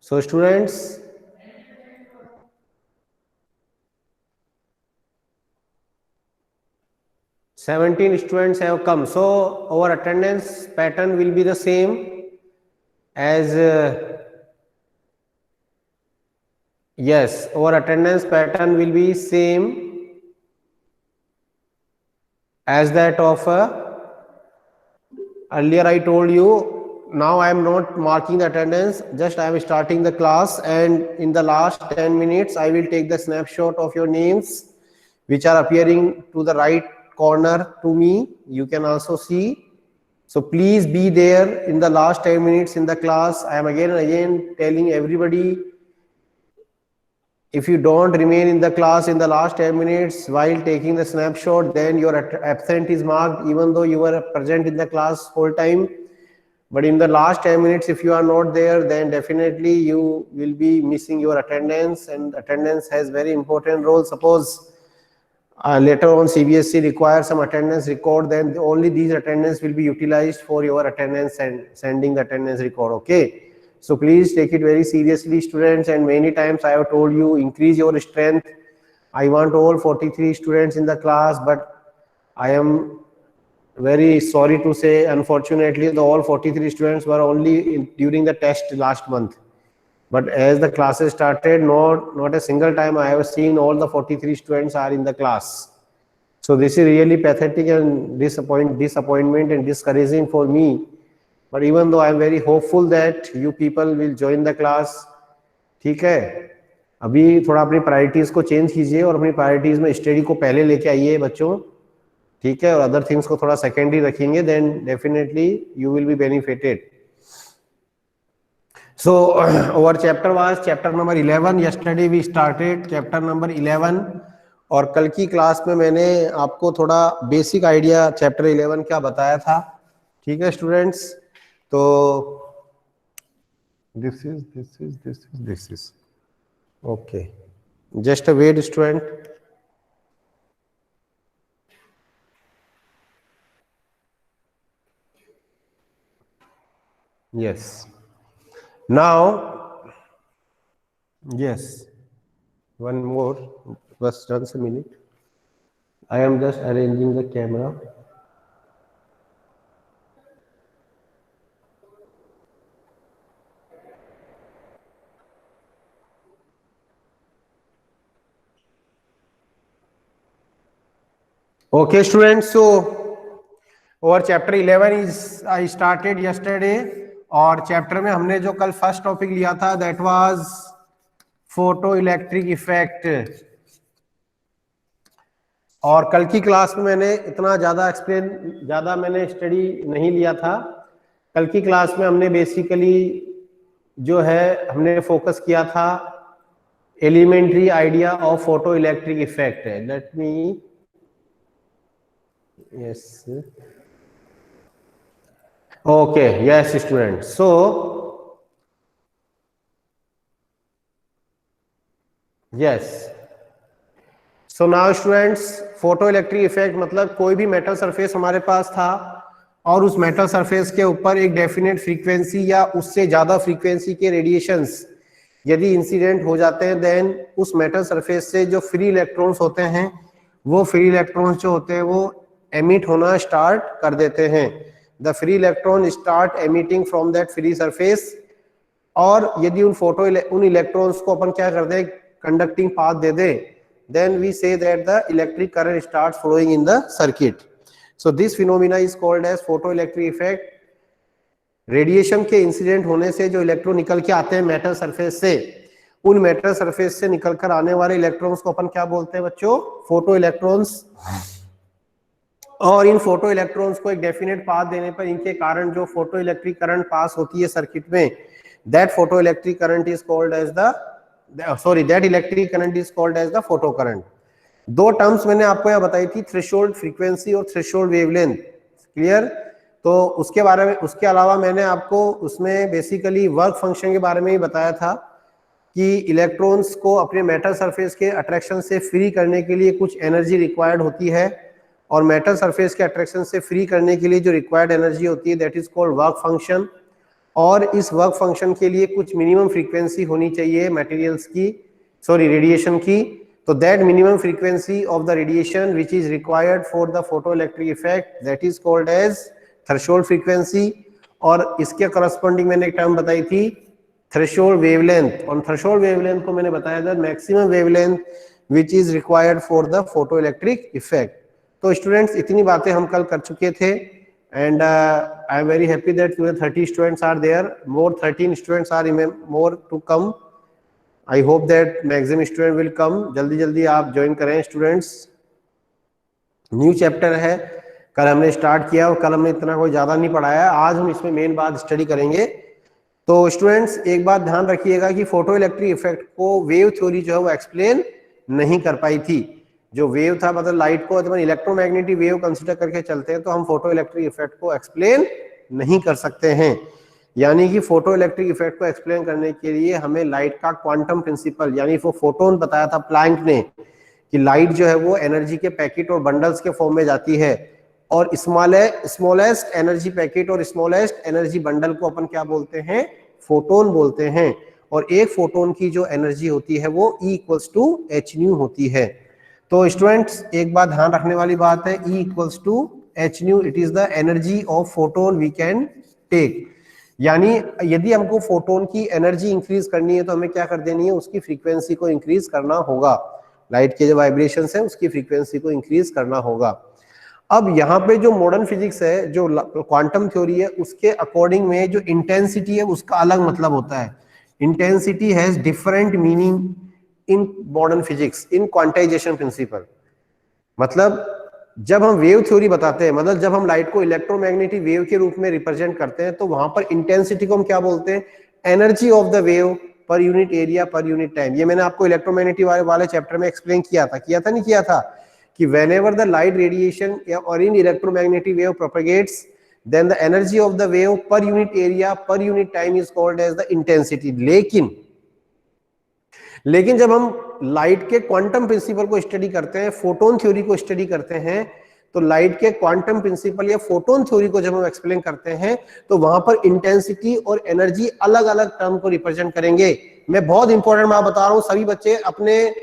So students, "17 students have come." So our attendance pattern will be the same as yes, our attendance pattern will be same as that of earlier. I told you, now I am not marking the attendance, just I am starting the class, and in the last 10 minutes I will take the snapshot of your names which are appearing to the right corner to me. You can also see. So please be there in the last 10 minutes in the class. I am again and again telling everybody, if you don't remain in the class in the last 10 minutes while taking the snapshot, then your absent is marked even though you were present in the class whole time. But in the last 10 minutes, if you are not there, then definitely you will be missing your attendance, and attendance has very important role. Suppose later on CBSE requires some attendance record, then only these attendance will be utilized for your attendance and sending the attendance record. Okay. So please take it very seriously, students, and many times I have told you, increase your strength. I want all 43 students in the class, but I am very sorry to say, unfortunately, the all 43 students were only during the test last month. But as the classes started, not a single time I have seen all the 43 students are in the class. So this is really pathetic and disappointment and discouraging for me. But even though I am very hopeful that you people will join the class, ठीक है, अभी थोड़ा अपनी priorities को change कीजिए और अपनी priorities में स्टडी को पहले लेके आइए बच्चों, ठीक है, और अदर थिंग्स को थोड़ा सेकेंडरी रखेंगे, then definitely you will be benefited. So our chapter was chapter number 11. Yesterday we started chapter number 11 और कल की क्लास में मैंने आपको थोड़ा बेसिक आइडिया चैप्टर 11 क्या बताया था. ठीक है स्टूडेंट्स, तो this is okay. Just a wait student. Yes. Now, yes, one more, just a minute. I am just arranging the camera. Okay, students, so our chapter 11 is I started yesterday. और chapter में हमने जो कल first topic लिया था that was photo electric effect. और कल की क्लास में मैंने इतना ज्यादा मैंने स्टडी नहीं लिया था. कल की क्लास में हमने बेसिकली जो है हमने फोकस किया था elementary idea of photoelectric effect. Let me yes okay, yes students, so yes, so now students, photoelectric effect मतलब कोई भी मेटल सरफेस हमारे पास था और उस मेटल सरफेस के ऊपर एक डेफिनेट फ्रीक्वेंसी या उससे ज्यादा फ्रीक्वेंसी के रेडिएशंस यदि इंसिडेंट हो जाते हैं, देन उस मेटल सरफेस से जो फ्री इलेक्ट्रॉन्स होते हैं वो फ्री इलेक्ट्रॉन्स जो होते हैं वो एमिट होना स्टार्ट कर देते हैं. The free electron start emitting from that free surface. और यदि उन इलेक्ट्रॉन्स को अपन क्या कर दे, कंडक्टिंग पाथ दे दे, then we say that the electric current starts flowing in the circuit. So this phenomena is called as photoelectric effect. Radiation के इंसिडेंट होने से जो इलेक्ट्रॉन निकल के आते हैं मेटल सरफेस से, उन मेटल सरफेस से निकलकर आने वाले इलेक्ट्रॉन्स को अपन क्या बोलते हैं बच्चों, फोटो इलेक्ट्रॉन्स. और इन फोटो इलेक्ट्रॉन्स को एक डेफिनेट पाथ देने पर इनके कारण जो फोटो इलेक्ट्रिक करंट पास होती है सर्किट में, that photo electric current is called as that electric current is called as the photocurrent. दो टर्म्स मैंने आपको यह बताई थी, थ्रेशोल्ड फ्रीक्वेंसी और थ्रेशोल्ड वेवलेंथ. क्लियर? तो उसके बारे में, उसके अलावा मैंने आपको उसमें बेसिकली वर्क फंक्शन के बारे में ही बताया था कि इलेक्ट्रॉन्स को अपने मेटल सरफेस के अट्रैक्शन से फ्री करने के लिए कुछ एनर्जी रिक्वायर्ड होती है, और मेटल सरफेस के अट्रैक्शन से फ्री करने के लिए जो रिक्वायर्ड एनर्जी होती है that is called work function. और इस वर्क फंक्शन के लिए कुछ मिनिमम फ्रीक्वेंसी होनी चाहिए मटेरियल्स की, सॉरी रेडिएशन की। तो that minimum frequency of the radiation which is required for the photoelectric effect that is called as threshold frequency. और इसके करस्पॉन्डिंग मैंने एक टर्म बताई थी थ्रेशोल्ड वेवलेंथ। और थ्रेशोल्ड वेवलेंथ को मैंने बताया था maximum wavelength which is required for the photoelectric effect. तो स्टूडेंट्स इतनी बातें हम कल कर चुके थे and I am very happy that 30 students are there, more 13 students are more to come. I hope that maximum student will come. जल्दी जल्दी आप ज्वाइन करें स्टूडेंट्स। न्यू चैप्टर है, कल हमने स्टार्ट किया और कल हमने इतना कोई ज्यादा नहीं पढ़ाया, आज हम इसमें मेन बात स्टडी करेंगे। तो स्टूडेंट्स एक बात ध्यान रखिएगा कि फोटो इलेक्ट्रिक इफेक्ट को वेव थ्योरी जो है वो एक्सप्लेन नहीं कर पाई थी। जो वेव था मतलब लाइट को जब इलेक्ट्रोमैग्नेटिक वेव कंसीडर करके चलते हैं तो हम फोटो इलेक्ट्रिक इफेक्ट को एक्सप्लेन नहीं कर सकते हैं। यानी कि फोटो इलेक्ट्रिक इफेक्ट को एक्सप्लेन करने के लिए हमें लाइट का क्वांटम प्रिंसिपल यानी वो फोटोन बताया था प्लैंक ने कि लाइट जो है वो एनर्जी के पैकेट और बंडल्स के फॉर्म में जाती है, और स्मॉलेस्ट एनर्जी पैकेट और स्मॉलेस्ट एनर्जी बंडल को अपन क्या बोलते हैं, फोटोन बोलते हैं। और एक फोटोन की जो एनर्जी होती है वो E equals to h nu होती है। तो स्टूडेंट्स एक बात ध्यान रखने वाली बात है, E equals to h nu, it is the energy of photon we can take. यानी यदि हमको फोटोन की एनर्जी इंक्रीज करनी है तो हमें क्या कर देनी है, उसकी फ्रीक्वेंसी को इंक्रीज करना होगा। लाइट के जो वाइब्रेशंस है उसकी फ्रीक्वेंसी को इंक्रीज करना होगा। अब यहाँ पे जो मॉडर्न फिजिक्स है, जो क्वांटम थ्योरी है, उसके अकॉर्डिंग में जो इंटेंसिटी है उसका अलग मतलब होता है। Intensity has different meaning in modern physics in quantization principle. मतलब जब हम वेव थ्योरी बताते हैं, मतलब जब हम लाइट को इलेक्ट्रोमैग्नेटिक वेव के रूप में रिप्रेजेंट करते हैं तो वहां पर इंटेंसिटी को हम क्या बोलते हैं, energy of the wave per unit area per unit time. ये मैंने आपको इलेक्ट्रोमैग्नेटिक वाले चैप्टर में एक्सप्लेन किया था नहीं किया था, कि whenever the light radiation or in electromagnetic wave propagates, then the energy of the wave per unit area per unit time is called as the intensity। लेकिन जब हम लाइट के क्वांटम प्रिंसिपल को स्टडी करते हैं, फोटोन थ्योरी को study करते हैं, तो लाइट के क्वांटम प्रिंसिपल या फोटोन थ्योरी को जब हम एक्सप्लेन करते हैं तो वहां पर इंटेंसिटी और एनर्जी अलग अलग टर्म को रिप्रेजेंट करेंगे। मैं बहुत इंपॉर्टेंट बात बता रहा हूं, सभी बच्चे अपने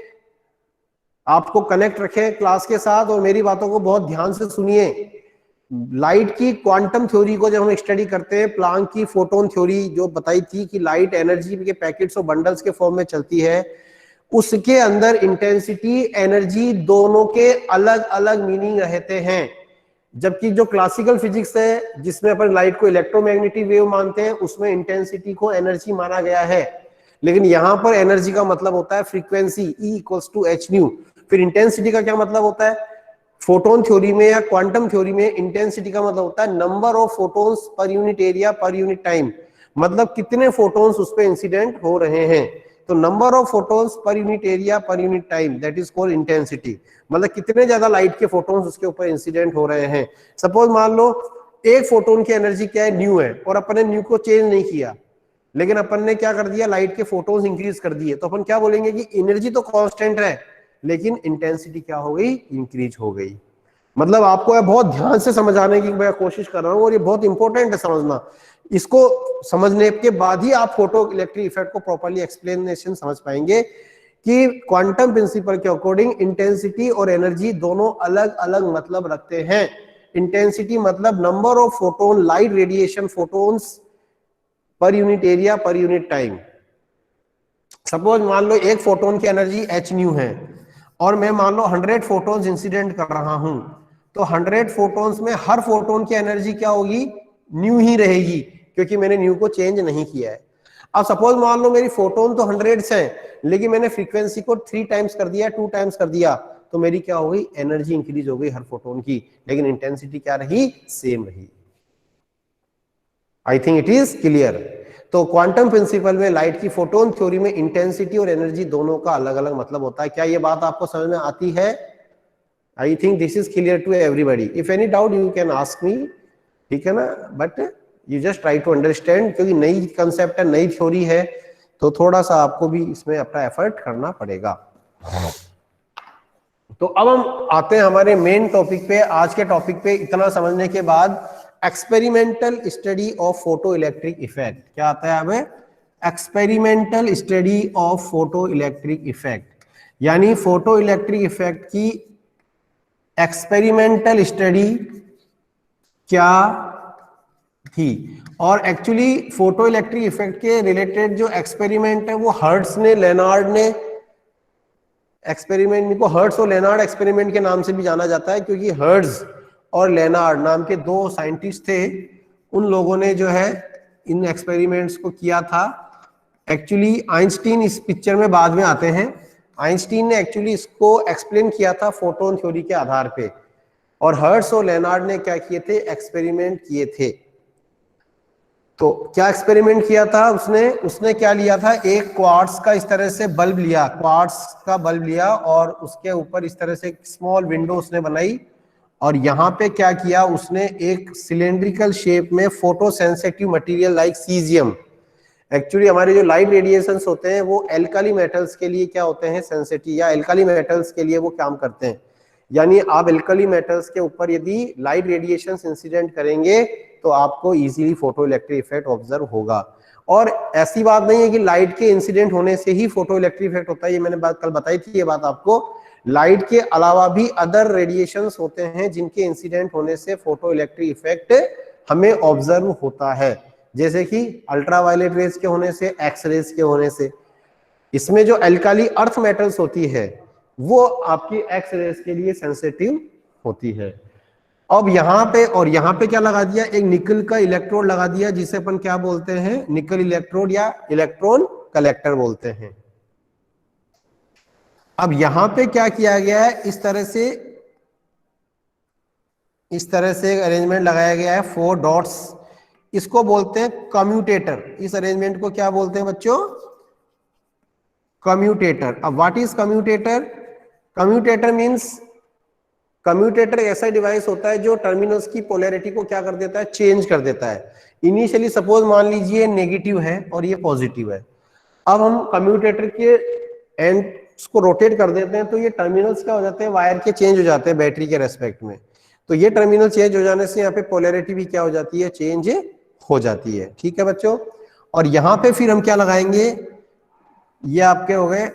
आपको कनेक्ट रखें क्लास के साथ और मेरी बातों को बहुत ध्यान से सुनिए। लाइट की क्वांटम थ्योरी को जब हम स्टडी करते हैं, प्लांक की फोटोन थ्योरी जो बताई थी कि लाइट एनर्जी के पैकेट्स और बंडल्स के फॉर्म में चलती है, उसके अंदर इंटेंसिटी एनर्जी दोनों के अलग अलग मीनिंग रहते हैं। जबकि जो क्लासिकल फिजिक्स है जिसमें अपन लाइट को इलेक्ट्रोमैग्नेटिक वेव मानते हैं, उसमें इंटेंसिटी को एनर्जी माना गया है। लेकिन यहां पर एनर्जी का मतलब होता है frequency, E equals to h nu. फिर इंटेंसिटी का क्या मतलब होता है, फोटोन थ्योरी में या क्वांटम थ्योरी में इंटेंसिटी का मतलब होता है number of photons per unit area per unit time. मतलब कितने फोटोन्स उस पे इंसिडेंट हो रहे हैं। तो number of photons per unit area per unit time, that is called intensity. मतलब कितने ज्यादा लाइट के फोटोन्स उसके ऊपर इंसिडेंट हो रहे हैं। सपोज मान लो एक फोटोन की एनर्जी क्या है, न्यू है, और अपन ने न्यू को चेंज नहीं किया, लेकिन अपन ने क्या कर दिया, लाइट के फोटोन्स इंक्रीज कर दिए, तो अपन क्या बोलेंगे कि एनर्जी तो कांस्टेंट है लेकिन इंटेंसिटी क्या हो गई, इंक्रीज हो गई। मतलब आपको बहुत ध्यान से समझाने की मैं कोशिश कर रहा हूं और ये बहुत इंपॉर्टेंट है समझना। इसको समझने के बाद ही आप फोटो इलेक्ट्रिक इफेक्ट को प्रॉपर्ली एक्सप्लेनेशन समझ पाएंगे कि क्वांटम प्रिंसिपल के अकॉर्डिंग इंटेंसिटी और एनर्जी दोनों अलग अलग मतलब रखते हैं। इंटेंसिटी मतलब number of photon, light radiation photons per unit area per unit time. Suppose मान लो एक फोटोन की एनर्जी एच न्यू है और मैं मान लो 100 फोटोन्स इंसिडेंट कर रहा हूं, तो 100 फोटोन्स में हर फोटोन की एनर्जी क्या होगी, न्यू ही रहेगी, क्योंकि मैंने न्यू को चेंज नहीं किया है। अब सपोज मान लो मेरी फोटोन तो 100 है, लेकिन मैंने फ्रीक्वेंसी को 3 टाइम्स कर दिया, 2 टाइम्स कर दिया, तो मेरी क्या हो गई, एनर्जी इंक्रीज हो गई हर फोटोन की, लेकिन इंटेंसिटी क्या रही, सेम रही। आई थिंक इट इज क्लियर। तो क्वांटम प्रिंसिपल में लाइट की फोटोन थ्योरी में इंटेंसिटी और एनर्जी दोनों का अलग अलग मतलब होता है। क्या ये बात आपको समझ में आती है? I think this is clear to everybody. If any doubt you can ask me, ठीक है ना, but you just try to understand, क्योंकि नई कंसेप्ट है, नई थ्योरी है, तो थोड़ा सा आपको भी इसमें अपना एफर्ट करना पड़ेगा। तो अब हम आते हैं हमारे मेन टॉपिक पे। आज के टॉपिक पे इतना समझने के बाद experimental study of photoelectric effect. क्या आता है अब? Experimental study of photoelectric effect, यानी फोटो इलेक्ट्रिक इफेक्ट की एक्सपेरिमेंटल स्टडी क्या थी। और एक्चुअली फोटो इलेक्ट्रिक इफेक्ट के रिलेटेड जो एक्सपेरिमेंट है वो हर्ट्स ने, लेनार्ड ने एक्सपेरिमेंट को हर्ट्स और लेनार्ड एक्सपेरिमेंट के नाम से भी जाना जाता है, क्योंकि हर्ट्स और लेनार्ड नाम के दो साइंटिस्ट थे, उन लोगों ने जो है इन एक्सपेरिमेंट्स को किया था। एक्चुअली आइंस्टीन इस पिक्चर में बाद में आते हैं। आइंस्टीन ने एक्चुअली इसको एक्सप्लेन किया था फोटोन थ्योरी के आधार पे, और हर्ट्स और लेनार्ड ने क्या किए थे? एक्सपेरिमेंट किए थे। तो क्या एक्सपेरिमेंट किया था उसने क्या लिया था? एक क्वार्ट्ज का इस तरह से बल्ब लिया, क्वार्ट्ज का बल्ब लिया, और उसके ऊपर इस तरह से एक स्मॉल विंडो उसने बनाई, और यहाँ पे क्या किया उसने? एक सिलेंड्रिकल शेप में photo sensitive material like caesium. Actually हमारे जो लाइट रेडिएशंस होते हैं वो एल्काली मेटल्स के लिए क्या होते हैं? सेंसिटिव, या एल्काली मेटल्स के लिए वो काम करते हैं। यानी आप एल्काली मेटल्स के ऊपर यदि लाइट रेडिएशंस इंसिडेंट करेंगे तो आपको easily photo electric effect observe होगा। और ऐसी बात नहीं है कि लाइट के इंसिडेंट होने से ही फोटो इलेक्ट्रिक इफेक्ट होता है, ये मैंने बात कल बताई थी ये बात आपको। लाइट के अलावा भी अदर रेडिएशंस होते हैं जिनके इंसिडेंट होने से फोटो इलेक्ट्रिक इफेक्ट हमें ऑब्जर्व होता है, जैसे कि अल्ट्रावायलेट रेज के होने से, एक्स रेज के होने से। इसमें जो एल्काली अर्थ मेटल्स होती है वो आपकी एक्स रेज के लिए सेंसिटिव होती है। अब यहाँ पे, और यहाँ पे क्या लगा दिया? एक निकल का इलेक्ट्रोड लगा दिया, जिसे अपन क्या बोलते हैं? निकल इलेक्ट्रोड या इलेक्ट्रॉन कलेक्टर बोलते हैं। अब यहाँ पे क्या किया गया है? इस तरह से एक अरेंजमेंट लगाया गया है, 4 डॉट्स, इसको बोलते हैं कम्यूटेटर। इस अरेंजमेंट को क्या बोलते हैं बच्चों? कम्यूटेटर। अब what is commutator? Commutator means, commutator ऐसा डिवाइस होता है जो टर्मिनल्स की पोलैरिटी को क्या कर देता है? चेंज कर देता है। इनिशियली सपोज मान लीजिए नेगेटिव है और ये पॉजिटिव है, अब हम कम्यूटेटर के एंड्स को रोटेट कर देते हैं तो ये टर्मिनल्स क्या हो जाते हैं? वायर के चेंज हो जाते हैं बैटरी के रेस्पेक्ट में। तो ये टर्मिनल चेंज हो जाने से यहाँ पे पोलैरिटी भी क्या हो जाती है? चेंज हो जाती है। ठीक है बच्चों। और यहाँ पे फिर हम क्या लगाएंगे? ये आपके हो गए।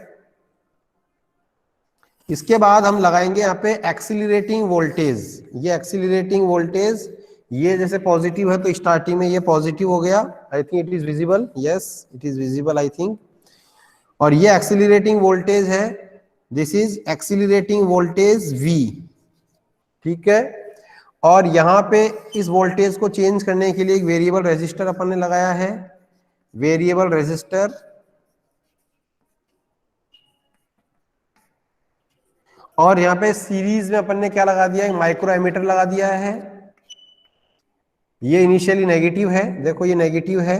इसके बाद हम लगाएंगे यहाँ पे एक्सीलरेटिंग वोल्टेज। ये एक्सीलरेटिंग वोल्टेज, ये जैसे पॉजिटिव है तो स्टार्टिंग में ये पॉजिटिव हो गया। आई think it is visible, yes it is visible I think. और ये एक्सीलरेटिंग वोल्टेज है, this is accelerating voltage V। ठीक है। और यहाँ पे इस वोल्टेज को चेंज करने के लिए एक वेरिएबल रेजिस्टर अपन ने लगाया है, वेरिएबल रेजिस्टर। और यहाँ पे सीरीज में अपन ने क्या लगा दिया? एक माइक्रो एमीटर लगा दिया है। ये इनिशियली नेगेटिव है, देखो ये नेगेटिव है।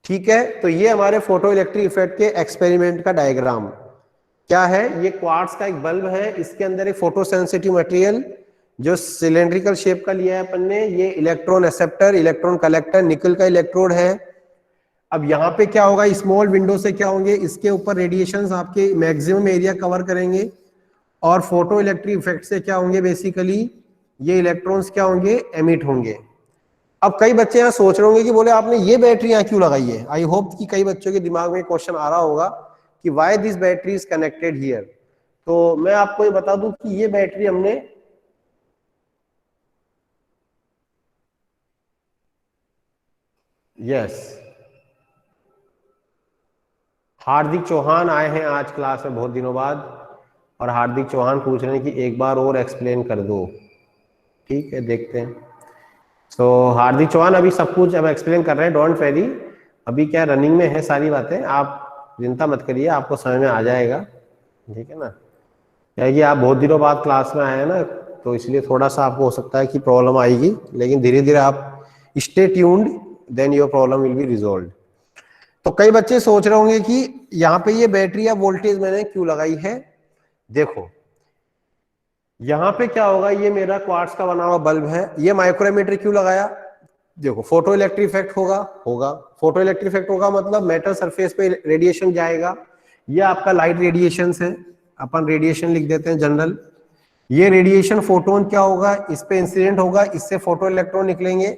ठीक है। तो ये हमारे फोटो इलेक्ट्रिक इफेक्ट के एक्सपेरिमेंट का डायग्राम क्या है? ये क्वार्ट्ज का एक बल्ब है, इसके अंदर एक फोटो सेंसिटिव मटेरियल जो सिलेंड्रिकल शेप का लिया है अपन ने। ये इलेक्ट्रॉन एक्सेप्टर, इलेक्ट्रॉन कलेक्टर, निकल का इलेक्ट्रोड है। अब यहाँ पे क्या होगा? स्मॉल विंडो से क्या होंगे? इसके ऊपर रेडिएशंस आपके मैक्सिमम एरिया कवर करेंगे, और फोटो इलेक्ट्रिक इफेक्ट से क्या होंगे? बेसिकली ये इलेक्ट्रॉन्स क्या होंगे? एमिट होंगे। अब कई बच्चे यहाँ सोच रहे होंगे कि बोले आपने ये बैटरी यहाँ क्यों लगाई है? आई होप कि कई बच्चों के दिमाग में क्वेश्चन आ रहा होगा कि why this battery is connected here. तो मैं आपको ये बता दूं कि ये बैटरी हमने हार्दिक चौहान आए हैं आज क्लास में बहुत दिनों बाद, और हार्दिक चौहान पूछ रहे हैं कि एक बार और एक्सप्लेन कर दो। ठीक है, देखते हैं। तो हार्दिक चौहान अभी सब कुछ अब एक्सप्लेन कर रहे हैं, डोंट वेरी। अभी क्या रनिंग में है सारी बातें, आप चिंता मत करिए, आपको समझ में आ जाएगा। ठीक है ना, क्या कि आप बहुत दिनों बाद क्लास में आए हैं ना, तो इसलिए थोड़ा सा आपको हो सकता है कि प्रॉब्लम आएगी, लेकिन धीरे धीरे आप stay tuned, then your problem will be resolved. तो कई बच्चे सोच रहे होंगे कि यहाँ पे ये बैटरी या वोल्टेज मैंने क्यों लगाई है। देखो यहाँ पे क्या होगा, ये मेरा क्वार्ट्ज का बना हुआ बल्ब है, ये माइक्रोमीटर क्यों लगाया? देखो फोटो इलेक्ट्रिक इफेक्ट होगा फोटो इलेक्ट्रिक इफेक्ट होगा मतलब मेटल सरफेस पे रेडिएशन जाएगा। ये आपका लाइट रेडिएशन है, अपन रेडिएशन लिख देते हैं जनरल। ये रेडिएशन फोटोन क्या होगा, इस पे इंसिडेंट होगा, इससे फोटो इलेक्ट्रॉन निकलेंगे।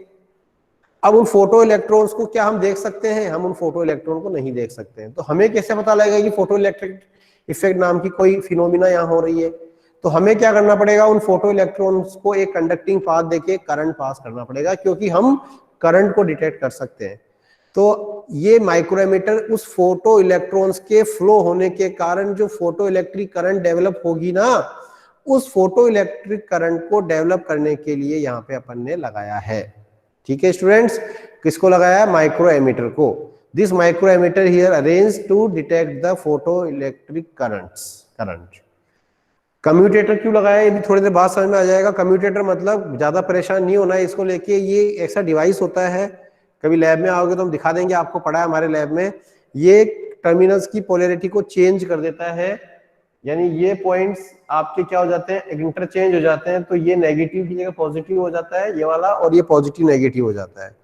अब उन फोटो इलेक्ट्रॉन्स को क्या हम देख सकते हैं, हम उन फोटो इलेक्ट्रॉन को नहीं देख सकते हैं। तो हमें कैसे पता लगेगा कि फोटो इलेक्ट्रिक इफेक्ट नाम की कोई फिनोमिना यहाँ हो रही है? तो हमें क्या करना पड़ेगा, उन फोटो इलेक्ट्रॉन्स को एक कंडक्टिंग पाथ देके करंट पास करना पड़ेगा, क्योंकि हम करंट को डिटेक्ट कर सकते हैं। तो ये माइक्रोमीटर उस फोटो इलेक्ट्रॉन्स के फ्लो होने के कारण जो फोटो इलेक्ट्रिक करंट डेवलप होगी ना, उस फोटो इलेक्ट्रिक करंट को डेवलप करने के लिए यहाँ पे अपन ने लगाया है। ठीक है स्टूडेंट्स, किसको लगाया, माइक्रो एमीटर को। This micro ammeter here arrange to detect the photo electric current. Commutator क्यों लगाया, ये भी थोड़ी देर बाद समझ में आ जाएगा। कम्यूटेटर मतलब ज्यादा परेशान नहीं होना है इसको लेके, ये ऐसा डिवाइस होता है, कभी लैब में आओगे तो हम दिखा देंगे, आपको पढ़ा है हमारे लैब में। ये टर्मिनल्स की पोलैरिटी को चेंज कर देता है, यानी ये पॉइंट्स आपके क्या हो जाते हैं, इंटरचेंज हो जाते हैं। तो ये नेगेटिव की जगह पॉजिटिव हो जाता है ये वाला, और ये पॉजिटिव नेगेटिव हो जाता है।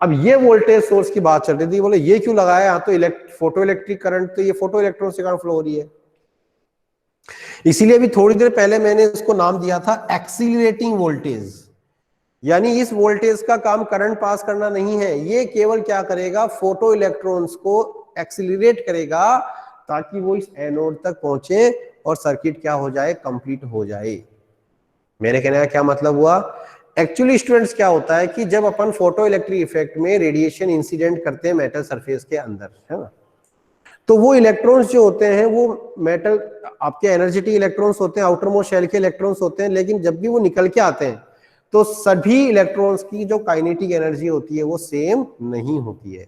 अब ये वोल्टेज सोर्स की बात चल रही थी, बोले ये क्यों लगाया, यहाँ तो फोटो इलेक्ट्रिक करंट, तो ये फोटो इलेक्ट्रॉन से कारण फ्लो हो रही है। इसीलिए भी थोड़ी देर पहले मैंने इसको नाम दिया था एक्सीलरेटिंग वोल्टेज, यानी इस वोल्टेज का काम करंट पास करना नहीं है, ये केवल क्या करेगा, फोटो इलेक्ट्रॉन्स को एक्सीलरेट करेगा ताकि वो इस एनोड तक पहुंचे और सर्किट क्या हो जाए, कंप्लीट हो जाए। मेरे कहने का क्या मतलब हुआ, एक्चुअली स्टूडेंट्स क्या होता है कि जब अपन फोटो इलेक्ट्रिक इफेक्ट में रेडिएशन इंसिडेंट करते हैं मेटल सरफेस के अंदर, है ना, तो वो इलेक्ट्रॉन्स जो होते हैं वो मेटल आपके एनर्जेटिक इलेक्ट्रॉन्स होते हैं, आउटर मोस्ट शेल के इलेक्ट्रॉन्स होते हैं, लेकिन जब भी वो निकल के आते हैं तो सभी इलेक्ट्रॉन्स की जो काइनेटिक एनर्जी होती है वो सेम नहीं होती है।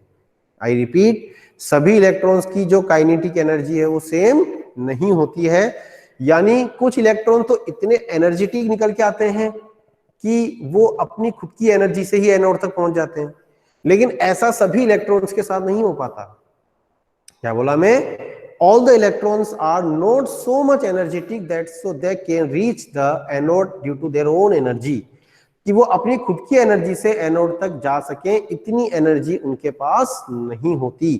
आई रिपीट, सभी इलेक्ट्रॉन्स की जो काइनेटिक एनर्जी है वो सेम नहीं होती है, यानी कुछ इलेक्ट्रॉन तो इतने एनर्जेटिक निकल के आते हैं कि वो अपनी खुद की एनर्जी से ही एनोड तक पहुंच जाते हैं, लेकिन ऐसा सभी इलेक्ट्रॉन्स के साथ नहीं हो पाता। क्या बोला मैं, all the electrons are not so much energetic that so they can reach the anode due to their own energy, कि वो अपनी खुद की एनर्जी से एनोड तक जा सके, इतनी एनर्जी उनके पास नहीं होती।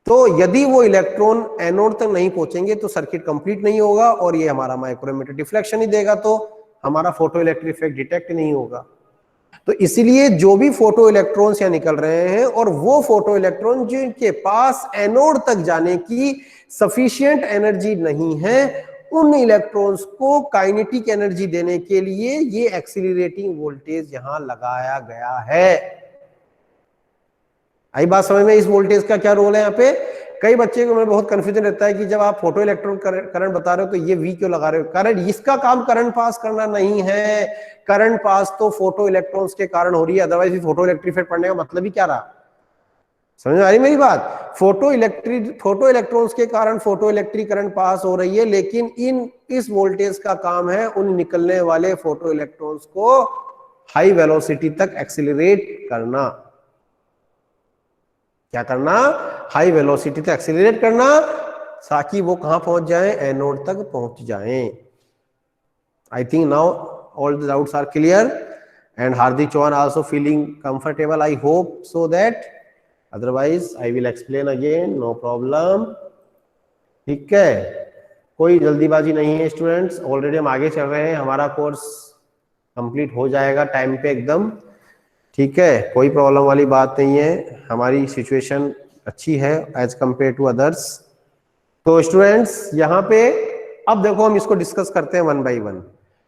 तो यदि वो इलेक्ट्रॉन एनोड तक नहीं पहुंचेंगे तो सर्किट कंप्लीट नहीं होगा, और ये हमारा माइक्रोमीटर डिफ्लेक्शन ही देगा, तो हमारा फोटो इलेक्ट्रिक इफेक्ट डिटेक्ट नहीं होगा। तो इसीलिए जो भी फोटो इलेक्ट्रॉन्स यहाँ निकल रहे हैं, और वो फोटो इलेक्ट्रॉन जिनके पास एनोड तक जाने की सफिशिएंट एनर्जी नहीं है, उन इलेक्ट्रॉन्स को काइनेटिक एनर्जी देने के लिए ये एक्सीलरेटिंग वोल्टेज यहां लगाया गया है। आई बात समझ में, इस वोल्टेज का क्या रोल है यहाँ पे? कई बच्चे को में बहुत कंफ्यूजन रहता है कि जब आप फोटो इलेक्ट्रॉन करंट बता रहे हो तो ये वी क्यों लगा रहे हो? करंट, इसका काम करंट पास करना नहीं है, करंट पास तो फोटो इलेक्ट्रॉन्स के कारण हो रही है, अदरवाइज फोटो इलेक्ट्रिक इफेक्ट पढ़ने का मतलब ही क्या रहा? समझ में आ रही मेरी बात? फोटो इलेक्ट्रॉन्स के कारण फोटो इलेक्ट्रिक करंट पास हो रही है, लेकिन इस वोल्टेज का काम है उन निकलने वाले फोटो इलेक्ट्रॉन्स को हाई वेलोसिटी तक एक्सीलरेट करना। क्या करना? हाई वेलोसिटी तक एक्सीलरेट करना, ताकि वो कहां पहुंच जाए, एनोड तक पहुंच जाए। I think now all the doubts are clear, and Hardik Chauhan also feeling comfortable, I hope so that, otherwise I will explain again, no problem. ठीक है, कोई जल्दीबाजी नहीं है स्टूडेंट्स, ऑलरेडी हम आगे चल रहे हैं, हमारा कोर्स कंप्लीट हो जाएगा टाइम पे एकदम। ठीक है, कोई प्रॉब्लम वाली बात नहीं है, हमारी सिचुएशन अच्छी है एज कंपेयर टू अदर्स। तो स्टूडेंट्स यहाँ पे अब देखो हम इसको डिस्कस करते हैं वन बाय वन।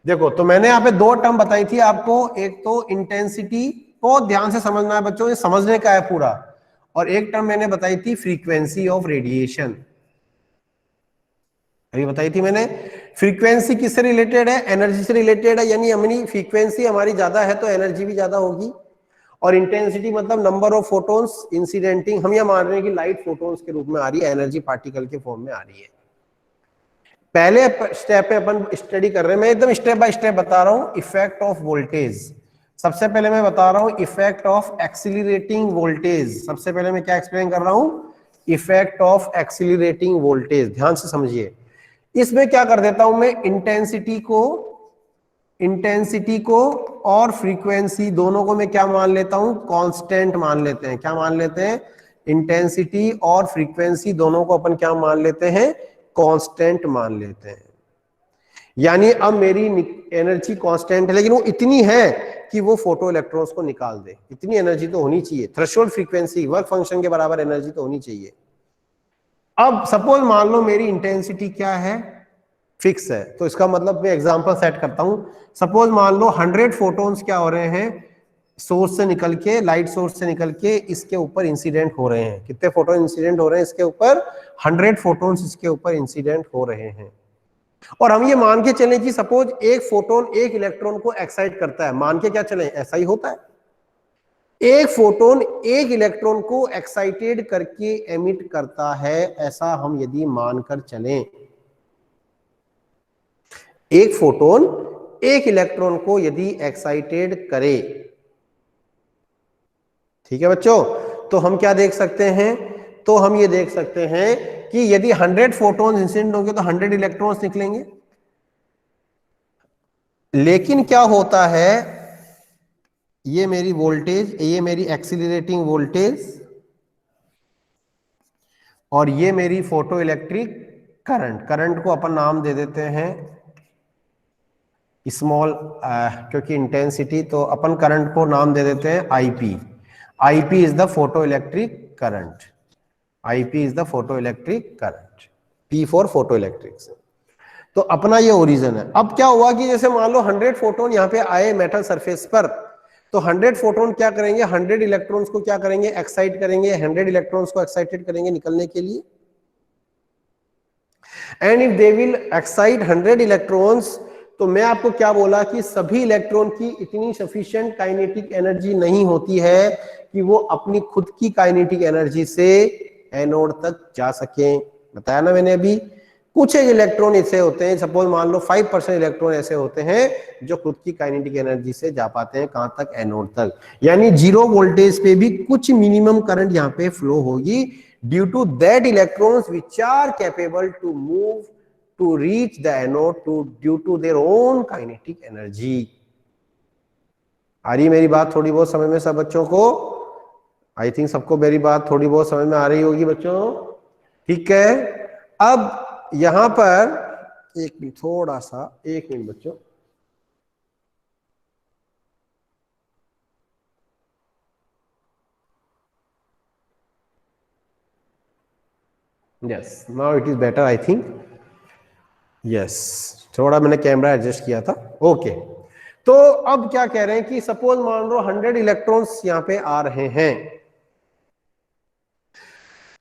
देखो, तो मैंने यहाँ पे दो टर्म बताई थी आपको, एक तो इंटेंसिटी को ध्यान से समझना है बच्चों, ये समझने का है पूरा, और एक टर्म मैंने बताई थी फ्रीक्वेंसी ऑफ रेडिएशन। अभी बताई थी मैंने, फ्रीक्वेंसी किससे रिलेटेड है? एनर्जी से रिलेटेड है, यानी हमारी फ्रीक्वेंसी हमारी ज्यादा है तो एनर्जी भी ज्यादा होगी, और इंटेंसिटी मतलब नंबर ऑफ फोटोन्स इंसिडेंटिंग, हम यह मान रहे हैं कि लाइट फोटोन्स के रूप में आ रही है, एनर्जी पार्टिकल के फॉर्म में आ रही है। पहले स्टेप पे अपन स्टडी कर रहे हैं, मैं एकदम स्टेप बाय स्टेप बता रहा हूं इफेक्ट ऑफ वोल्टेज। सबसे पहले मैं बता रहा हूं इफेक्ट ऑफ एक्सीलरेटिंग वोल्टेज। सबसे पहले मैं क्या एक्सप्लेन कर रहा हूं? Effect of accelerating voltage. ध्यान से समझिए, इसमें क्या कर देता हूं मैं, इंटेंसिटी को और फ्रीक्वेंसी दोनों को मैं क्या मान लेता हूं? कांस्टेंट मान लेते हैं। क्या मान लेते हैं? इंटेंसिटी और फ्रीक्वेंसी दोनों को अपन क्या मान लेते हैं? कांस्टेंट मान लेते हैं। यानी अब मेरी एनर्जी कांस्टेंट है, लेकिन वो इतनी है कि वो फोटो इलेक्ट्रॉन्स को निकाल दे। इतनी एनर्जी तो होनी चाहिए, थ्रेशोल्ड फ्रीक्वेंसी वर्क फंक्शन के बराबर एनर्जी तो होनी चाहिए। अब सपोज मान लो मेरी इंटेंसिटी क्या है, फिक्स है, तो इसका मतलब मैं एग्जांपल सेट करता हूं। सपोज मान लो 100 फोटॉन्स क्या हो रहे हैं, सोर्स से निकल के, लाइट सोर्स से निकल के इसके ऊपर इंसिडेंट हो रहे हैं। कितने फोटोन इंसिडेंट हो रहे हैं इसके ऊपर? 100 फोटॉन्स इसके ऊपर इंसिडेंट हो रहे हैं। और हम ये मान के चलें कि सपोज एक फोटोन एक इलेक्ट्रॉन को एक्साइट करता है, मान के क्या चलें, ऐसा ही होता है। एक फोटोन एक इलेक्ट्रॉन को एक्साइटेड करके एमिट करता है, ऐसा हम यदि मानकर चलें। एक फोटोन एक इलेक्ट्रॉन को यदि एक्साइटेड करे, ठीक है बच्चों, तो हम क्या देख सकते हैं? तो हम ये देख सकते हैं कि यदि 100 फोटॉन्स इंसिडेंट होंगे तो 100 इलेक्ट्रॉन्स निकलेंगे। लेकिन क्या होता है, ये मेरी वोल्टेज, ये मेरी एक्सीलरेटिंग वोल्टेज, और ये मेरी फोटो इलेक्ट्रिक करंट। करंट को अपन नाम दे देते हैं स्मॉल, क्योंकि इंटेंसिटी, तो अपन करंट को नाम दे देते हैं IP. IP is the photo electric current. IP is the photo electric current, P for photo electric. तो अपना ये ओरिजिन है। अब क्या हुआ कि जैसे मान लो 100 फोटोन यहाँ पे आए मेटल सरफेस पर, तो 100 फोटोन क्या करेंगे, 100 इलेक्ट्रॉन्स को क्या करेंगे, एक्साइट करेंगे, 100 इलेक्ट्रॉन्स को एक्साइटेड करेंगे निकलने के लिए। And if they will excite 100 electrons, तो मैं आपको क्या बोला कि सभी इलेक्ट्रॉन की इतनी सफिशिएंट काइनेटिक एनर्जी नहीं होती है कि वो अपनी खुद की काइनेटिक एनर्जी से एनोड तक जा सकें। बताया ना मैंने अभी। कुछ एक इलेक्ट्रॉन ऐसे होते हैं, सपोज मान लो 5% इलेक्ट्रॉन ऐसे होते हैं जो खुद की काइनेटिक एनर्जी से जा पाते हैं, कहां तक, एनोड तक। यानी जीरो वोल्टेज पे भी कुछ मिनिमम करंट यहाँ पे फ्लो होगी, due to that electrons which are capable to move to reach the anode to due to their own kinetic energy. आ रही मेरी बात थोड़ी बहुत समझ में सब बच्चों को? आई थिंक सबको मेरी बात थोड़ी बहुत समझ में आ रही होगी बच्चों, ठीक है। अब यहां पर एक मिनट, थोड़ा सा, एक मिनट बच्चों। Yes, now it is better I think. Yes, थोड़ा मैंने कैमरा एडजस्ट किया था। ओके, तो अब क्या कह रहे हैं कि सपोज मान लो 100 इलेक्ट्रॉन्स यहां पे आ रहे हैं,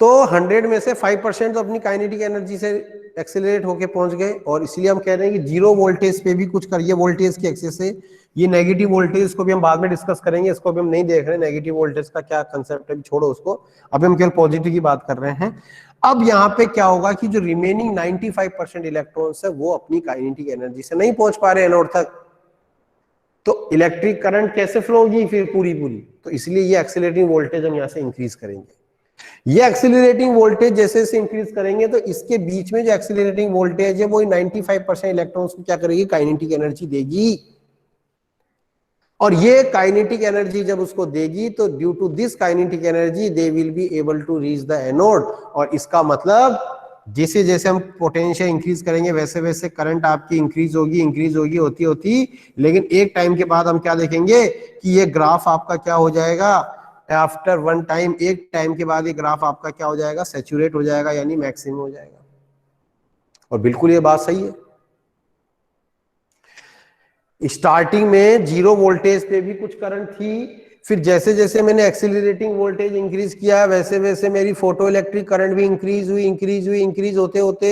तो 100 में से 5% तो अपनी काइनेटिक एनर्जी से एक्सेलरेट होके पहुंच गए, और इसलिए हम कह रहे हैं कि जीरो वोल्टेज पे भी कुछ करिए वोल्टेज के एक्सेस से। ये नेगेटिव वोल्टेज को भी हम बाद में डिस्कस करेंगे, इसको भी हम नहीं देख रहे हैं नेगेटिव वोल्टेज का क्या कंसेप्ट है, छोड़ो उसको। अभी हम केवल पॉजिटिव की बात कर रहे हैं। अब यहाँ पे क्या होगा कि जो रिमेनिंग 95% इलेक्ट्रॉन्स है वो अपनी काइनेटिक एनर्जी से नहीं पहुंच पा रहे एनोड तक, तो इलेक्ट्रिक करंट कैसे फ्लो होगी फिर पूरी पूरी? तो इसलिए ये एक्सेलरेटिंग वोल्टेज हम यहाँ से इंक्रीज करेंगे। ये एक्सीलरेटिंग वोल्टेज जैसे जैसे इंक्रीज करेंगे तो इसके बीच में जो एक्सीलरेटिंग वोल्टेज है वो 95% इलेक्ट्रॉन्स को क्या करेगी, काइनेटिक एनर्जी देगी। और ये काइनेटिक एनर्जी जब उसको देगी तो due to this kinetic energy they will be able to reach the anode. और इसका मतलब जैसे जैसे हम पोटेंशियल इंक्रीज करेंगे वैसे वैसे करंट आपकी इंक्रीज होगी होती होती, लेकिन एक टाइम के बाद हम क्या देखेंगे कि ये ग्राफ आपका क्या हो जाएगा, आफ्टर वन टाइम, एक टाइम के बाद ये ग्राफ आपका क्या हो जाएगा, सैचुरेट हो जाएगा, यानी मैक्सिमम हो जाएगा। और बिल्कुल ये बात सही है। स्टार्टिंग में जीरो वोल्टेज पे भी कुछ करंट थी, फिर जैसे जैसे मैंने एक्सीलरेटिंग वोल्टेज इंक्रीज किया वैसे वैसे मेरी फोटो इलेक्ट्रिक करंट भी इंक्रीज होते होते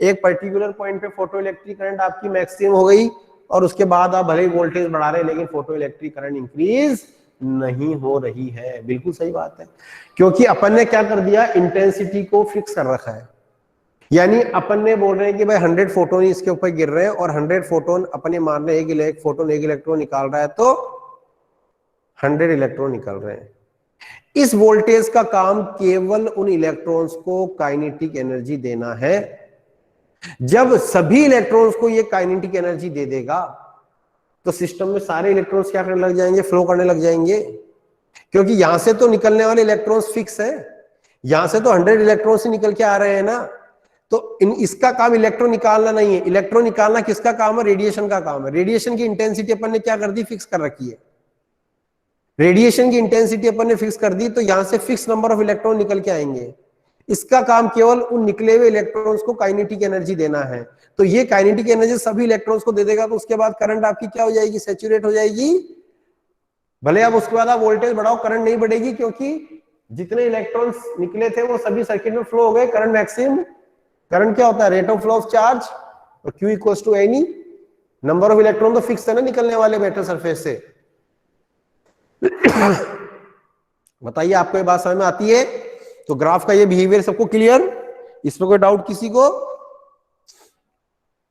एक पर्टिकुलर पॉइंट पे फोटो इलेक्ट्रिक करंट आपकी मैक्सिमम हो गई, और उसके बाद आप भले ही वोल्टेज बढ़ा रहे हैं लेकिन फोटो इलेक्ट्रिक करंट इंक्रीज नहीं हो रही है। बिल्कुल सही बात है, क्योंकि अपन ने क्या कर दिया, इंटेंसिटी को फिक्स कर रखा है। यानी अपन ने बोल रहे हैं कि भाई 100 फोटोन इसके ऊपर गिर रहे हैं, और 100 फोटोन अपने मान रहे हैं एक फोटोन एक इलेक्ट्रॉन निकाल रहा है, तो 100 इलेक्ट्रॉन निकल रहे हैं। इस वोल्टेज का काम केवल उन इलेक्ट्रॉन्स को काइनेटिक एनर्जी देना है। जब सभी इलेक्ट्रॉन्स को ये काइनेटिक एनर्जी दे देगा तो सिस्टम में सारे इलेक्ट्रॉन्स क्या करने लग जाएंगे, फ्लो करने लग जाएंगे, क्योंकि यहां से तो निकलने वाले इलेक्ट्रॉन्स फिक्स है, यहां से तो 100 इलेक्ट्रॉन्स ही निकल के आ रहे हैं ना। तो इसका काम इलेक्ट्रॉन निकालना नहीं है, इलेक्ट्रॉन निकालना किसका काम है? रेडिएशन का काम है। रेडिएशन की इंटेंसिटी अपन ने क्या कर दी? फिक्स कर रखी है। रेडिएशन की इंटेंसिटी अपन ने फिक्स कर दी, तो यहां से फिक्स नंबर ऑफ इलेक्ट्रॉन निकल के आएंगे। इसका काम केवल उन निकले हुए इलेक्ट्रॉन्स को काइनेटिक एनर्जी देना है। तो ये काइनेटिक एनर्जी सभी इलेक्ट्रॉन्स को दे देगा, तो उसके बाद करंट आपकी क्या हो जाएगी? सैचुरेट हो जाएगी। भले आप उसके बाद आप वोल्टेज बढ़ाओ, करंट नहीं बढ़ेगी, क्योंकि जितने इलेक्ट्रॉन्स निकले थे वो सभी सर्किट में फ्लो हो गए। करंट मैक्सिमम, करंट क्या होता है? Rate of flow of charge, और Q equals to any number of electron तो फिक्स है ना निकलने वाले मेटल सरफेस से। बताइए आपको ये बात समझ में आती है? तो ग्राफ का ये बिहेवियर सबको क्लियर? इसमें कोई डाउट किसी को?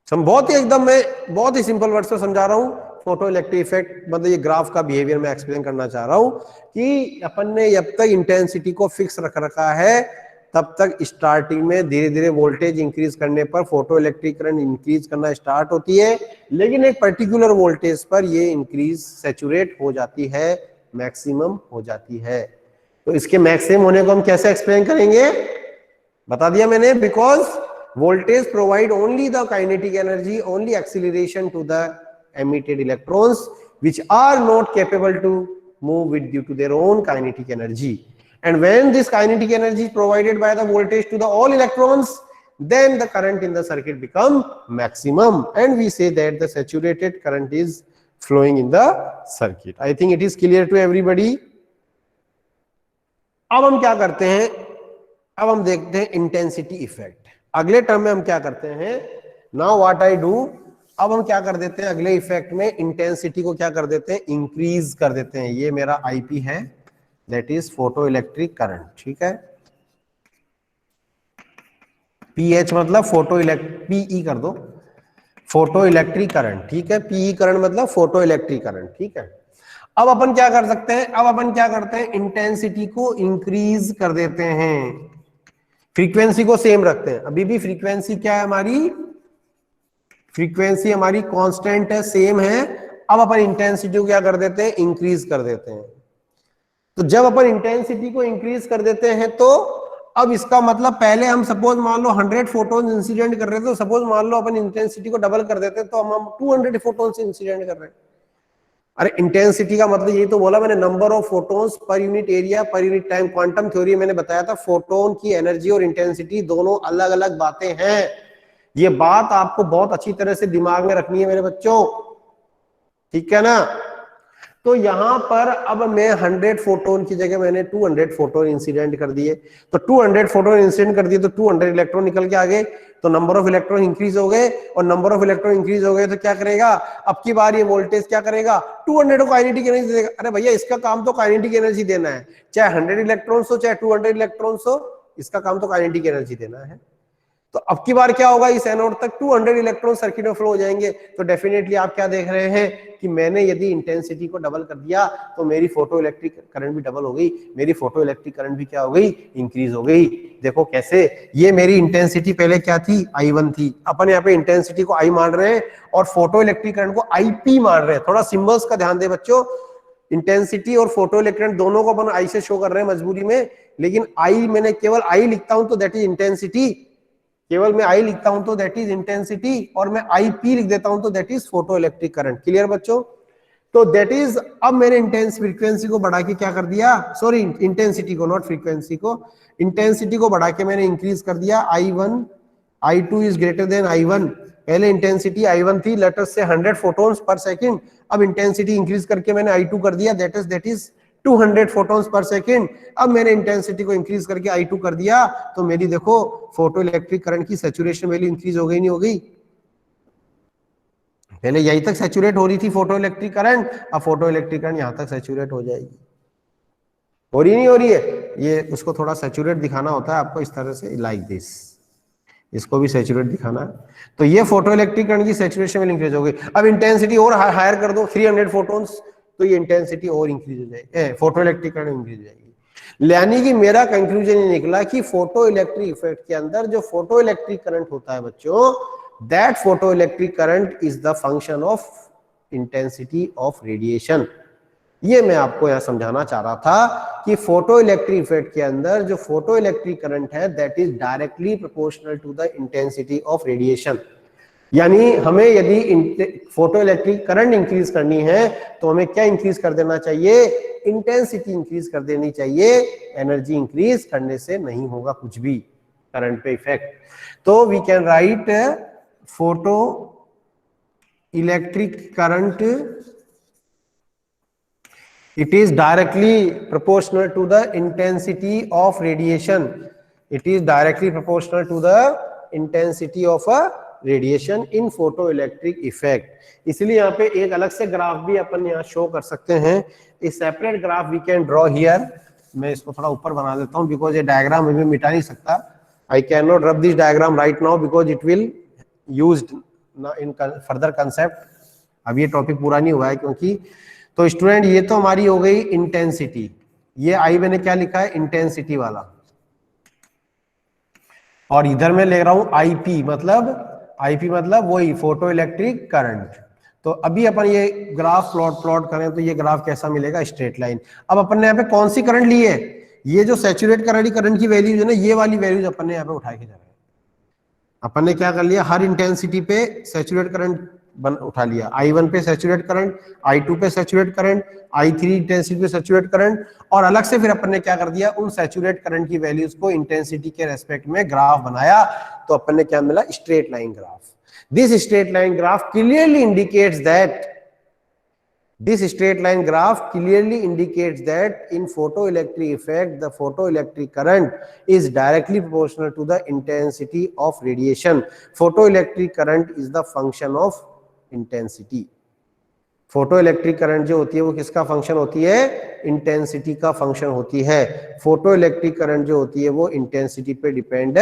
बहुत ही एकदम मैं बहुत ही सिंपल वर्ड से समझा रहा हूं। फोटो इलेक्ट्रिक इफेक्ट मतलब ये ग्राफ का बिहेवियर मैं एक्सप्लेन करना चाह रहा हूं कि अपन ने जब तक इंटेंसिटी को फिक्स रख रखा है तब तक स्टार्टिंग में धीरे धीरे वोल्टेज इंक्रीज करने पर फोटो इलेक्ट्रिक करंट इंक्रीज करना स्टार्ट होती है, लेकिन एक पर्टिकुलर वोल्टेज पर ये इंक्रीज सैचुरेट हो जाती है, मैक्सिमम हो जाती है। तो इसके मैक्सिमम होने को हम कैसे एक्सप्लेन करेंगे? बता दिया मैंने, because voltage provide only the kinetic energy, only acceleration to the emitted electrons which are not capable to move with due to their own kinetic energy. And when this kinetic energy is provided by the voltage to the all electrons, then the current in the circuit become maximum, and we say that the saturated current is flowing in the circuit. I think it is clear to everybody. अब हम क्या करते हैं? अब हम देखते हैं intensity effect. अगले टर्म में हम क्या करते हैं? नाउ व्हाट आई डू, अब हम क्या कर देते हैं अगले इफेक्ट में? इंटेंसिटी को क्या कर देते हैं? इंक्रीज कर देते हैं। ये मेरा आईपी है, that is photo electric current, ठीक है। पीएच मतलब फोटो इलेक्ट्रिक, पीई कर दो, फोटो इलेक्ट्रिक करंट, ठीक है। पीई करंट मतलब फोटो इलेक्ट्रिक करंट, ठीक है। अब अपन क्या कर सकते हैं? अब अपन क्या करते हैं? इंटेंसिटी को इंक्रीज कर देते हैं, फ्रीक्वेंसी को सेम रखते हैं। अभी भी फ्रीक्वेंसी क्या है हमारी? फ्रीक्वेंसी हमारी कांस्टेंट है, सेम है। अब अपन इंटेंसिटी को क्या कर देते हैं? इंक्रीज कर देते हैं। तो जब अपन इंटेंसिटी को इंक्रीज कर देते हैं तो अब इसका मतलब पहले हम सपोज मान लो 100 फोटोन इंसिडेंट कर रहे थे, तो सपोज मान लो अपन इंटेंसिटी को डबल कर देते हैं तो हम 200 फोटोन इंसिडेंट कर रहे हैं। अरे इंटेंसिटी का मतलब यही तो बोला मैंने, number of photons per unit area per unit time. Quantum theory मैंने बताया था फोटोन की एनर्जी और इंटेंसिटी दोनों अलग अलग बातें हैं। ये बात आपको बहुत अच्छी तरह से दिमाग में रखनी है मेरे बच्चों, ठीक है ना। तो यहां पर अब मैं 100 फोटोन की जगह मैंने 200 फोटोन इंसिडेंट कर दिए, तो 200 फोटोन इंसिडेंट कर दिए तो 200 इलेक्ट्रॉन निकल के आ गए, तो नंबर ऑफ इलेक्ट्रॉन इंक्रीज हो गए, और नंबर ऑफ इलेक्ट्रॉन इंक्रीज हो गए तो क्या करेगा? अब की बार ये वोल्टेज क्या करेगा? 200 को काइनेटिक एनर्जी देगा। अरे भैया इसका काम तो काइनेटिक एनर्जी देना है, चाहे 100 इलेक्ट्रॉन्स हो चाहे 200 इलेक्ट्रॉन्स हो, इसका काम तो काइनेटिक एनर्जी देना है। तो अब की बार क्या होगा? इस एनोड तक 200 इलेक्ट्रॉन सर्किट में फ्लो हो जाएंगे। तो डेफिनेटली आप क्या देख रहे हैं कि मैंने यदि इंटेंसिटी को डबल कर दिया तो मेरी फोटो इलेक्ट्रिक करंट भी डबल हो गई, मेरी फोटो इलेक्ट्रिक करंट भी क्या हो गई? इंक्रीज हो गई। देखो कैसे, ये मेरी इंटेंसिटी पहले क्या थी? I1 थी, अपन यहाँ पे इंटेंसिटी को I मान रहे हैं और फोटो इलेक्ट्रिक करंट को IP मान रहे हैं। थोड़ा सिंबल्स का ध्यान दे बच्चों, इंटेंसिटी और फोटो इलेक्ट्रिक करंट दोनों को अपन I से शो कर रहे हैं मजबूरी में, लेकिन I मैंने केवल I लिखता हूं तो दैट इज इंटेंसिटी, केवल मैं I लिखता हूं तो दैट इज इंटेंसिटी, और मैं IP लिख देता हूं तो that is photo electric current. Clear बच्चों? तो दैट इज, अब मैंने इंटेंस फ्रीक्वेंसी को बढ़ा के क्या कर दिया? सॉरी इंटेंसिटी को, नॉट फ्रीक्वेंसी को, इंटेंसिटी को बढ़ा के मैंने इंक्रीज कर दिया। I1 I2 is greater than I1। पहले इंटेंसिटी I1 थी, लेट अस से 100 फोटोन्स पर सेकंड, अब इंटेंसिटी इंक्रीज करके मैंने I2 कर दिया, दैट इज 200 फोटोन्स पर सेकंड। अब मैंने इंटेंसिटी को इंक्रीज करके I2 कर दिया, तो मेरी देखो फोटो इलेक्ट्रिक करंट की सैचुरेशन वैल्यू इंक्रीज हो गई नहीं हो गई? पहले यहीं तक सैचुरेट हो रही थी फोटो इलेक्ट्रिक करंट, अब फोटो इलेक्ट्रिक करंट यहां तक सैचुरेट हो जाएगी। हो रही नहीं हो रही है? ये उसको थोड़ा सैचुरेट दिखाना होता है आपको इस तरह से, लाइक दिस, इसको भी सैचुरेट दिखाना है। तो ये फोटो इलेक्ट्रिक करंट की सैचुरेशन वैल्यू इंक्रीज हो गई। अब इंटेंसिटी और हायर कर दो 300 फोटोन्स, तो ये इंटेंसिटी और इंक्रीज हो जाएगी, फोटो इलेक्ट्रिक करंट इंक्रीज हो जाएगी। यानी कि मेरा कंक्लूजन ये निकला कि फोटो इलेक्ट्रिक इफेक्ट के अंदर जो फोटो इलेक्ट्रिक करंट होता है बच्चों, that photo electric current is the function of intensity of radiation. ये मैं आपको यहां समझाना चाह रहा था कि फोटो इलेक्ट्रिक इफेक्ट के अंदर जो फोटो इलेक्ट्रिक करंट है that is directly proportional to the intensity of radiation. यानी हमें यदि फोटो इलेक्ट्रिक करंट इंक्रीज करनी है तो हमें क्या इंक्रीज कर देना चाहिए, इंटेंसिटी इंक्रीज कर देनी चाहिए। एनर्जी इंक्रीज करने से नहीं होगा कुछ भी करंट पे इफेक्ट। तो we can write photo electric current, it is directly proportional to the intensity of radiation. It is directly proportional to the intensity of a radiation in photoelectric effect. इसलिए यहाँ पे एक अलग से ग्राफ भी अपन यहाँ शो कर सकते हैं। A separate graph we can draw here. मैं इसको थोड़ा ऊपर बना देता हूँ बिकॉज ये डायग्राम मैं मिटा नहीं सकता। I can not rub this diagram right now because it will used in further concept. अब ये टॉपिक पूरा नहीं हुआ है क्योंकि, तो स्टूडेंट ये तो हमारी हो गई इंटेंसिटी। ये आई मैंने क्या लिखा है, इंटेंसिटी वाला, और इधर मैं ले रहा हूं आईपी मतलब वही फोटो इलेक्ट्रिक करंट। तो अभी अपन ये ग्राफ प्लॉट करें तो ये ग्राफ कैसा मिलेगा, स्ट्रेट लाइन। अब अपन ने यहाँ पे कौन सी करंट ली है, ये जो सैचुरेट करंट की वैल्यूज है ना, ये वाली वैल्यूज अपन ने यहाँ पे उठा के जा रहे हैं। अपन ने क्या कर लिया, हर इंटेंसिटी पे सैचुरेट करंट उठा लिया। I1 पे सैचुरेट करंट, I2 पे सैचुरेट करंट, I3 इंटेंसिटी पे सैचुरेट करंट, और अलग से फिर अपन ने क्या कर दिया, उन सैचुरेट करंट की वैल्यूज को इंटेंसिटी के रेस्पेक्ट में ग्राफ बनाया। तो अपन ने क्या मिला, straight line graph. This straight line graph clearly indicates that This straight line graph clearly indicates that in photoelectric effect, the photoelectric current is directly proportional to the intensity of radiation. Photoelectric current is the function of intensity. Photoelectric current जो होती है वो किसका function होती है, intensity का function होती है। फोटोइलेक्ट्रिक करंट जो होती है वो इंटेंसिटी पे डिपेंड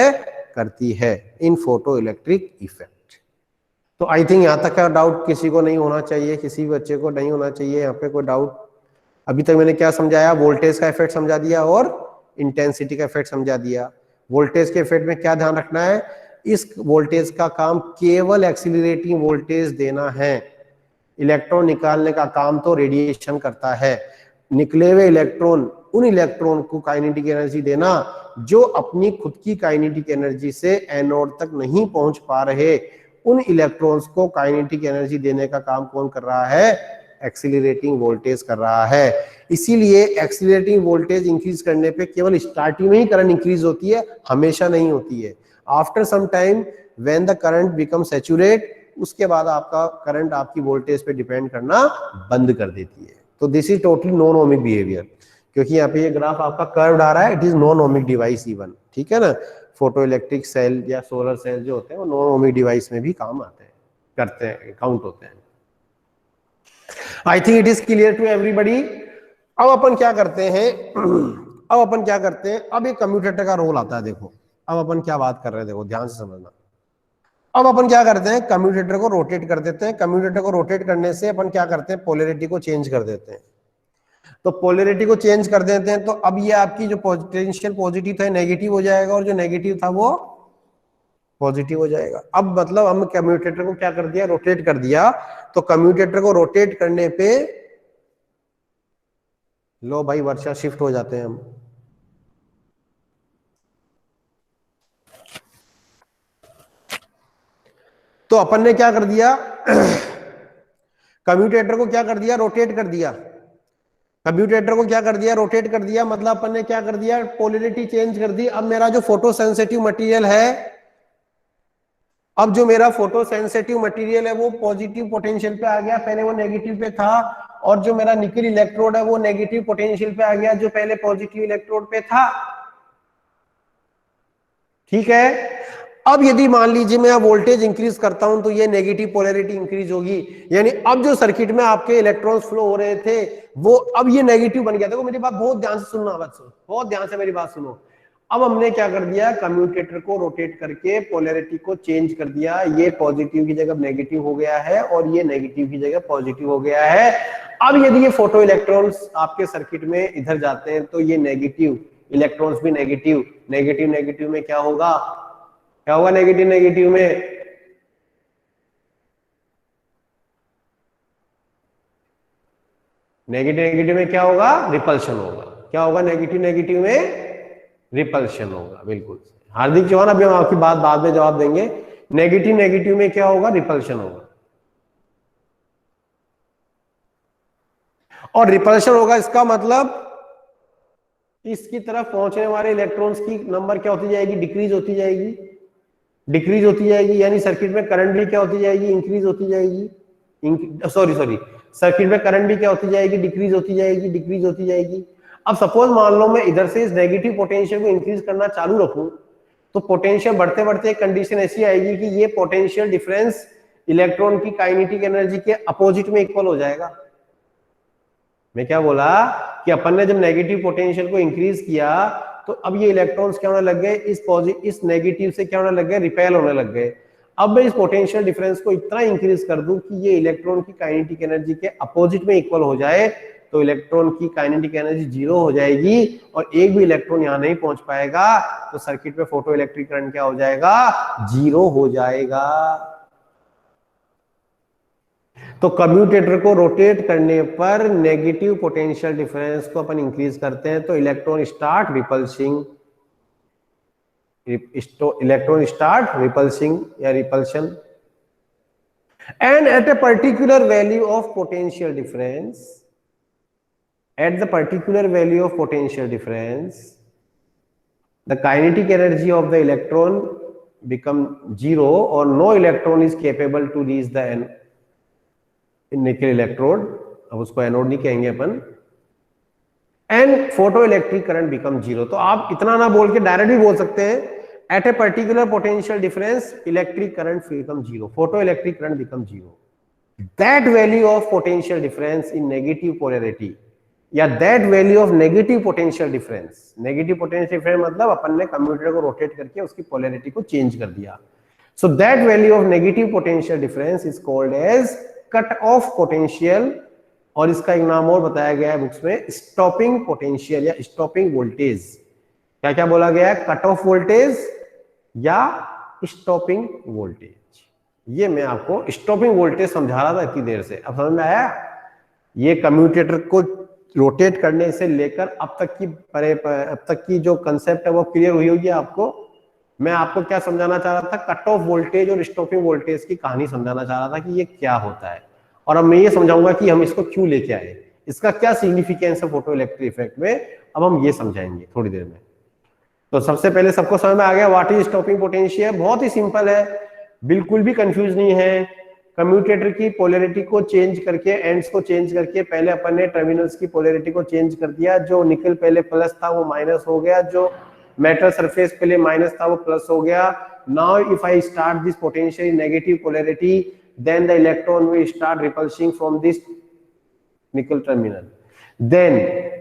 करती है इन फोटोइलेक्ट्रिक इफेक्ट। तो आई थिंक यहाँ तक का डाउट किसी को नहीं होना चाहिए, किसी भी बच्चे को नहीं होना चाहिए यहाँ पे कोई डाउट। अभी तक मैंने क्या समझाया, वोल्टेज का इफेक्ट समझा दिया और इंटेंसिटी का इफेक्ट समझा दिया। वोल्टेज के इफेक्ट में क्या ध्यान रखना है, इस वोल्टेज का काम केवल एक्सीलरेटिंग वोल्टेज देना है। इलेक्ट्रॉन निकालने का काम तो रेडिएशन करता है। निकले हुए इलेक्ट्रॉन, उन इलेक्ट्रॉन को काइनेटिक एनर्जी देना जो अपनी खुद की काइनेटिक एनर्जी से एनोड तक नहीं पहुंच पा रहे, उन इलेक्ट्रॉन्स को काइनेटिक एनर्जी देने का काम कौन कर रहा है, एक्सीलरेटिंग वोल्टेज कर रहा है। इसीलिए एक्सीलरेटिंग वोल्टेज इंक्रीज करने पे केवल स्टार्टिंग में ही करंट इंक्रीज होती है, हमेशा नहीं होती है। After some time when the current become saturate, उसके बाद आपका करंट आपकी वोल्टेज पे डिपेंड करना बंद कर देती है। तो this is totally non ohmic behaviour, क्योंकि यहाँ पे ये ग्राफ आपका कर्व्ड आ रहा है, it is non ohmic device even, ठीक है ना। फोटो इलेक्ट्रिक सेल या सोलर सेल जो होते हैं वो नॉन ओमिक डिवाइस में भी काम आते हैं, करते हैं, काउंट होते हैं। I think it is clear to everybody. अब अपन क्या करते हैं अब एक कम्यूटेटर का रोल आता है। देखो अब अपन क्या बात कर रहे हैं, देखो ध्यान से समझना। अब अपन क्या करते हैं, कम्यूटेटर को रोटेट कर देते हैं। कम्यूटेटर को रोटेट करने से अपन क्या करते हैं, पोलैरिटी को चेंज कर देते हैं। तो पोलैरिटी को चेंज कर देते हैं तो अब ये आपकी जो पोटेंशियल पॉजिटिव था नेगेटिव हो जाएगा और जो नेगेटिव था वो पॉजिटिव हो जाएगा। अब मतलब हम कम्यूटेटर को क्या कर दिया, रोटेट कर दिया। तो कम्यूटेटर को रोटेट करने पे लो भाई वर्षा शिफ्ट हो जाते हैं हम। तो अपन ने क्या कर दिया कम्यूटेटर को क्या कर दिया, रोटेट कर दिया। कम्यूटेटर को क्या कर दिया, रोटेट कर दिया। मतलब अपन ने क्या कर दिया, पोलैरिटी चेंज कर दी। अब मेरा जो फोटो सेंसिटिव मटेरियल है, अब जो मेरा फोटो सेंसिटिव मटेरियल है वो पॉजिटिव पोटेंशियल पे आ गया, पहले वो नेगेटिव पे था। और जो मेरा निकल इलेक्ट्रोड है वो नेगेटिव पोटेंशियल पे आ गया, जो पहले पॉजिटिव इलेक्ट्रोड पे था। ठीक है। अब यदि मान लीजिए मैं वोल्टेज इंक्रीज करता हूं तो ये नेगेटिव पोलैरिटी इंक्रीज होगी। यानी अब जो सर्किट में आपके इलेक्ट्रॉन्स फ्लो हो रहे थे वो अब ये नेगेटिव बन गया। देखो मेरी बात बहुत ध्यान से सुनना, बहुत ध्यान से मेरी बात सुनो। अब हमने क्या कर दिया, कम्यूटेटर को रोटेट करके पोलैरिटी को चेंज कर दिया। ये पॉजिटिव की जगह नेगेटिव हो गया है और ये नेगेटिव की जगह पॉजिटिव हो गया है। अब यदि ये फोटो इलेक्ट्रॉन्स आपके सर्किट में इधर जाते हैं तो ये नेगेटिव इलेक्ट्रॉन्स भी नेगेटिव नेगेटिव में क्या होगा, क्या होगा नेगेटिव में, नेगेटिव नेगेटिव में क्या होगा? रिपल्शन होगा। क्या होगा? नेगेटिव नेगेटिव में रिपल्शन होगा। बिल्कुल हार्दिक चौहान, अभी हम आपकी बात बाद में जवाब देंगे। नेगेटिव नेगेटिव में क्या होगा? रिपल्शन होगा। और रिपल्शन होगा इसका मतलब इसकी तरफ पहुंचने वाले इलेक्ट्रॉन्स की नंबर क्या होती जाएगी? डिक्रीज होती जाएगी। डिक्रीज होती जाएगी यानी सर्किट में करंट भी क्या होती जाएगी? इंक्रीज होती जाएगी। सॉरी सर्किट में करंट भी क्या होती जाएगी? डिक्रीज होती जाएगी, डिक्रीज होती जाएगी। अब सपोज मान लो मैं इधर से इस नेगेटिव पोटेंशियल को इंक्रीज करना चालू रखूं, तो पोटेंशियल बढ़ते बढ़ते एक कंडीशन ऐसी आएगी कि ये पोटेंशियल डिफरेंस इलेक्ट्रॉन की काइनेटिक एनर्जी के अपोजिट में इक्वल हो जाएगा। मैं क्या बोला कि अपन ने जब नेगेटिव पोटेंशियल को इंक्रीज किया तो अब ये इलेक्ट्रॉन्स क्या होने लग गए? इस नेगेटिव से क्या होने लग गए? रिपेल होने लग गए। अब मैं इस पोटेंशियल डिफरेंस को इतना इंक्रीज कर दूं कि ये इलेक्ट्रॉन की काइनेटिक एनर्जी के अपोजिट में इक्वल हो जाए, तो इलेक्ट्रॉन की काइनेटिक एनर्जी 0 हो जाएगी और एक भी इलेक्ट्रॉन यहां नहीं पहुंच पाएगा, तो सर्किट में फोटो इलेक्ट्रिक करंट क्या हो जाएगा? 0 हो जाएगा। तो कम्यूटेटर को रोटेट करने पर नेगेटिव पोटेंशियल डिफरेंस को अपन इंक्रीज करते हैं, तो इलेक्ट्रॉन स्टार्ट रिपल्सिंग या repulsion. And at a particular value of potential difference, at the particular value of potential difference, the kinetic energy of the electron become 0 or no electron is capable to reach the nickel electrode, अब उसको anode नहीं कहेंगे अपन, and photoelectric current become 0। तो आप इतना ना बोल के डायरेक्ट भी बोल सकते हैं at a particular potential difference electric current become 0, photoelectric current become 0। that value of potential difference in negative polarity या that value of negative potential difference, negative potential difference मतलब अपन ने कम्यूटेटर को रोटेट करके उसकी पोलैरिटी को change कर दिया। So that value of negative potential difference is called as cut off potential, और इसका एक नाम और बताया गया है बुक्स में, स्टॉपिंग पोटेंशियल या स्टॉपिंग वोल्टेज। क्या क्या बोला गया है? कट ऑफ वोल्टेज या स्टॉपिंग वोल्टेज। ये मैं आपको स्टॉपिंग वोल्टेज समझा रहा था इतनी देर से, अब समझ में आया? ये कम्यूटेटर को रोटेट करने से लेकर अब तक की जो कंसेप्ट है वो क्लियर हुई होगी आपको। मैं आपको क्या समझाना चाह रहा था? कट ऑफ वोल्टेज और स्टॉपिंग वोल्टेज की कहानी समझाना चाह रहा था कि ये क्या होता है, और अब मैं ये समझाऊंगा कि हम इसको क्यों लेके आए, इसका क्या सिग्निफिकेंस है फोटो इलेक्ट्रिक इफेक्ट में, अब हम ये समझाएंगे थोड़ी देर में। तो सबसे पहले सबको समझ में आ गया व्हाट इज स्टॉपिंग पोटेंशियल? बहुत ही सिंपल है, बिल्कुल भी कंफ्यूज नहीं है। कम्यूटेटर की पोलैरिटी को चेंज करके, एंड्स को चेंज करके, पहले अपन ने टर्मिनल्स की पोलैरिटी को चेंज कर दिया। जो निकल पहले प्लस था वो माइनस हो गया, जो मेटल सरफेस पहले माइनस था वो प्लस हो गया। Now if I start this potential in negative polarity, then the electron will start repulsing from this nickel terminal. Then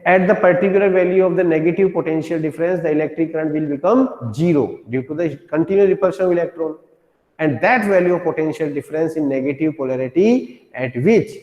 at the particular value of the negative potential difference, the electric current will become 0 due to the continuous repulsion of electron. And that value of potential difference in negative polarity at which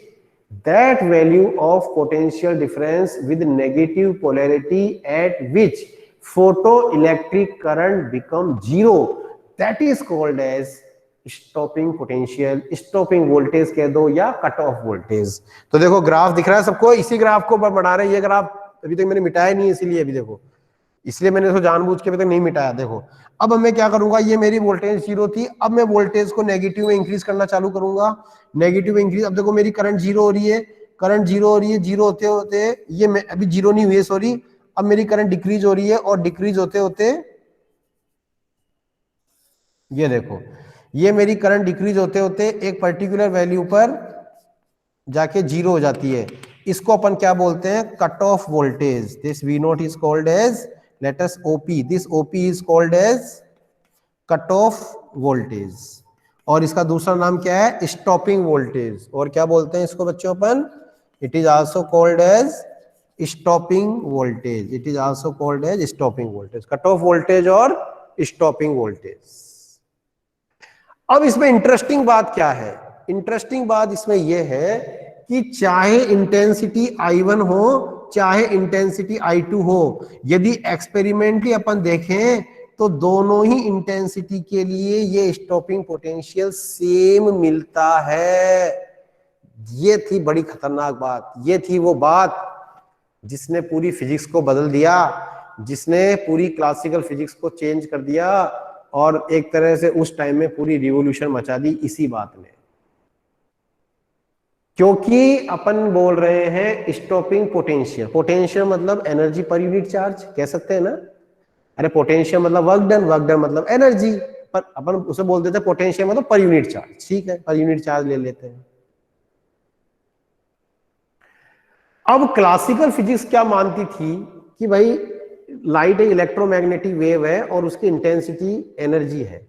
that value of potential difference with negative polarity at which photoelectric current become 0, that is called as stopping potential, stopping voltage कह दो या cut off voltage. तो देखो graph दिख रहा है सबको, इसी ग्राफ को बना रहे हैं। ये ग्राफ अभी तक मैंने मिटाया नहीं, इसीलिए अभी देखो, इसलिए मैंने इसको जानबूझ के अभी तक नहीं मिटाया। देखो अब मैं क्या करूंगा, ये मेरी वोल्टेज 0 थी, अब मैं वोल्टेज को नेगेटिव में इंक्रीज करना चालू करूंगा। नेगेटिव इंक्रीज, अब देखो मेरी करंट 0 हो रही है, करंट 0 हो रही है, 0 होते होते ये अभी 0 नहीं हुई है, सॉरी, अब मेरी करंट डिक्रीज हो रही है, और डिक्रीज होते होते ये देखो, ये मेरी करंट डिक्रीज होते होते एक पर्टिकुलर वैल्यू पर जाके 0 हो जाती है। इसको अपन क्या बोलते हैं? Cut off voltage. This we note is called as, let us OP, this OP is called as cut off voltage. और इसका दूसरा नाम क्या है? Stopping voltage. और क्या बोलते हैं इसको बच्चों अपन? It is also called as stopping voltage. It is also called as stopping voltage, cut off voltage और स्टॉपिंग वोल्टेज। अब इसमें इंटरेस्टिंग बात क्या है? इंटरेस्टिंग बात इसमें यह है कि चाहे इंटेंसिटी I1 हो, चाहे इंटेंसिटी I2 हो, यदि एक्सपेरिमेंटली अपन देखें तो दोनों ही इंटेंसिटी के लिए ये स्टॉपिंग पोटेंशियल सेम मिलता है। ये थी बड़ी खतरनाक बात, ये थी वो बात जिसने पूरी फिजिक्स को बदल दिया, जिसने पूरी क्लासिकल फिजिक्स को चेंज कर दिया और एक तरह से उस टाइम में पूरी रिवॉल्यूशन मचा दी इसी बात ने। क्योंकि अपन बोल रहे हैं स्टॉपिंग पोटेंशियल, पोटेंशियल मतलब एनर्जी पर यूनिट चार्ज कह सकते हैं ना। अरे पोटेंशियल मतलब वर्क डन, वर्क डन मतलब एनर्जी, पर अपन उसे बोल देते हैं पोटेंशियल मतलब पर यूनिट चार्ज। ठीक है, पर यूनिट चार्ज ले लेते हैं। अब क्लासिकल फिजिक्स क्या मानती थी कि भाई लाइट एक इलेक्ट्रोमैग्नेटिक वेव है और उसकी इंटेंसिटी एनर्जी है।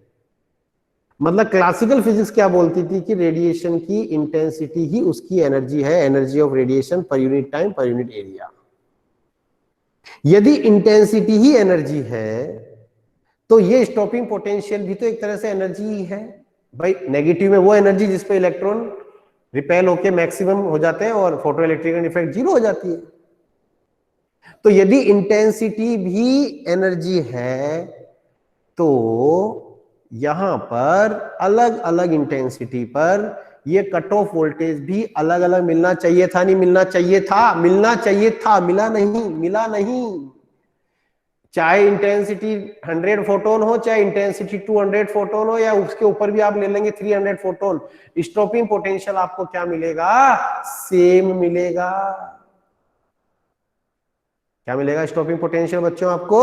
मतलब क्लासिकल फिजिक्स क्या बोलती थी कि रेडिएशन की इंटेंसिटी ही उसकी एनर्जी है, energy of radiation per unit time per unit area. यदि इंटेंसिटी ही एनर्जी है तो ये स्टॉपिंग पोटेंशियल भी तो एक तरह से एनर्जी ही है। भाई नेगेटिव में वो एनर्जी जिस पे इलेक्ट्रॉन रिपेल होके मैक्सिमम हो जाते हैं और फोटो इलेक्ट्रिक इफेक्ट जीरो हो जाती है। तो यदि इंटेंसिटी भी एनर्जी है तो यहां पर अलग अलग इंटेंसिटी पर ये कट ऑफ वोल्टेज भी अलग अलग मिलना चाहिए था, नहीं मिलना चाहिए था? मिलना चाहिए था, मिला नहीं, मिला नहीं। चाहे इंटेंसिटी 100 फोटोन हो, चाहे इंटेंसिटी 200 फोटोन हो, या उसके ऊपर भी आप ले लेंगे 300 फोटोन, स्टॉपिंग पोटेंशियल आपको क्या मिलेगा? सेम मिलेगा। क्या मिलेगा स्टॉपिंग पोटेंशियल बच्चों आपको?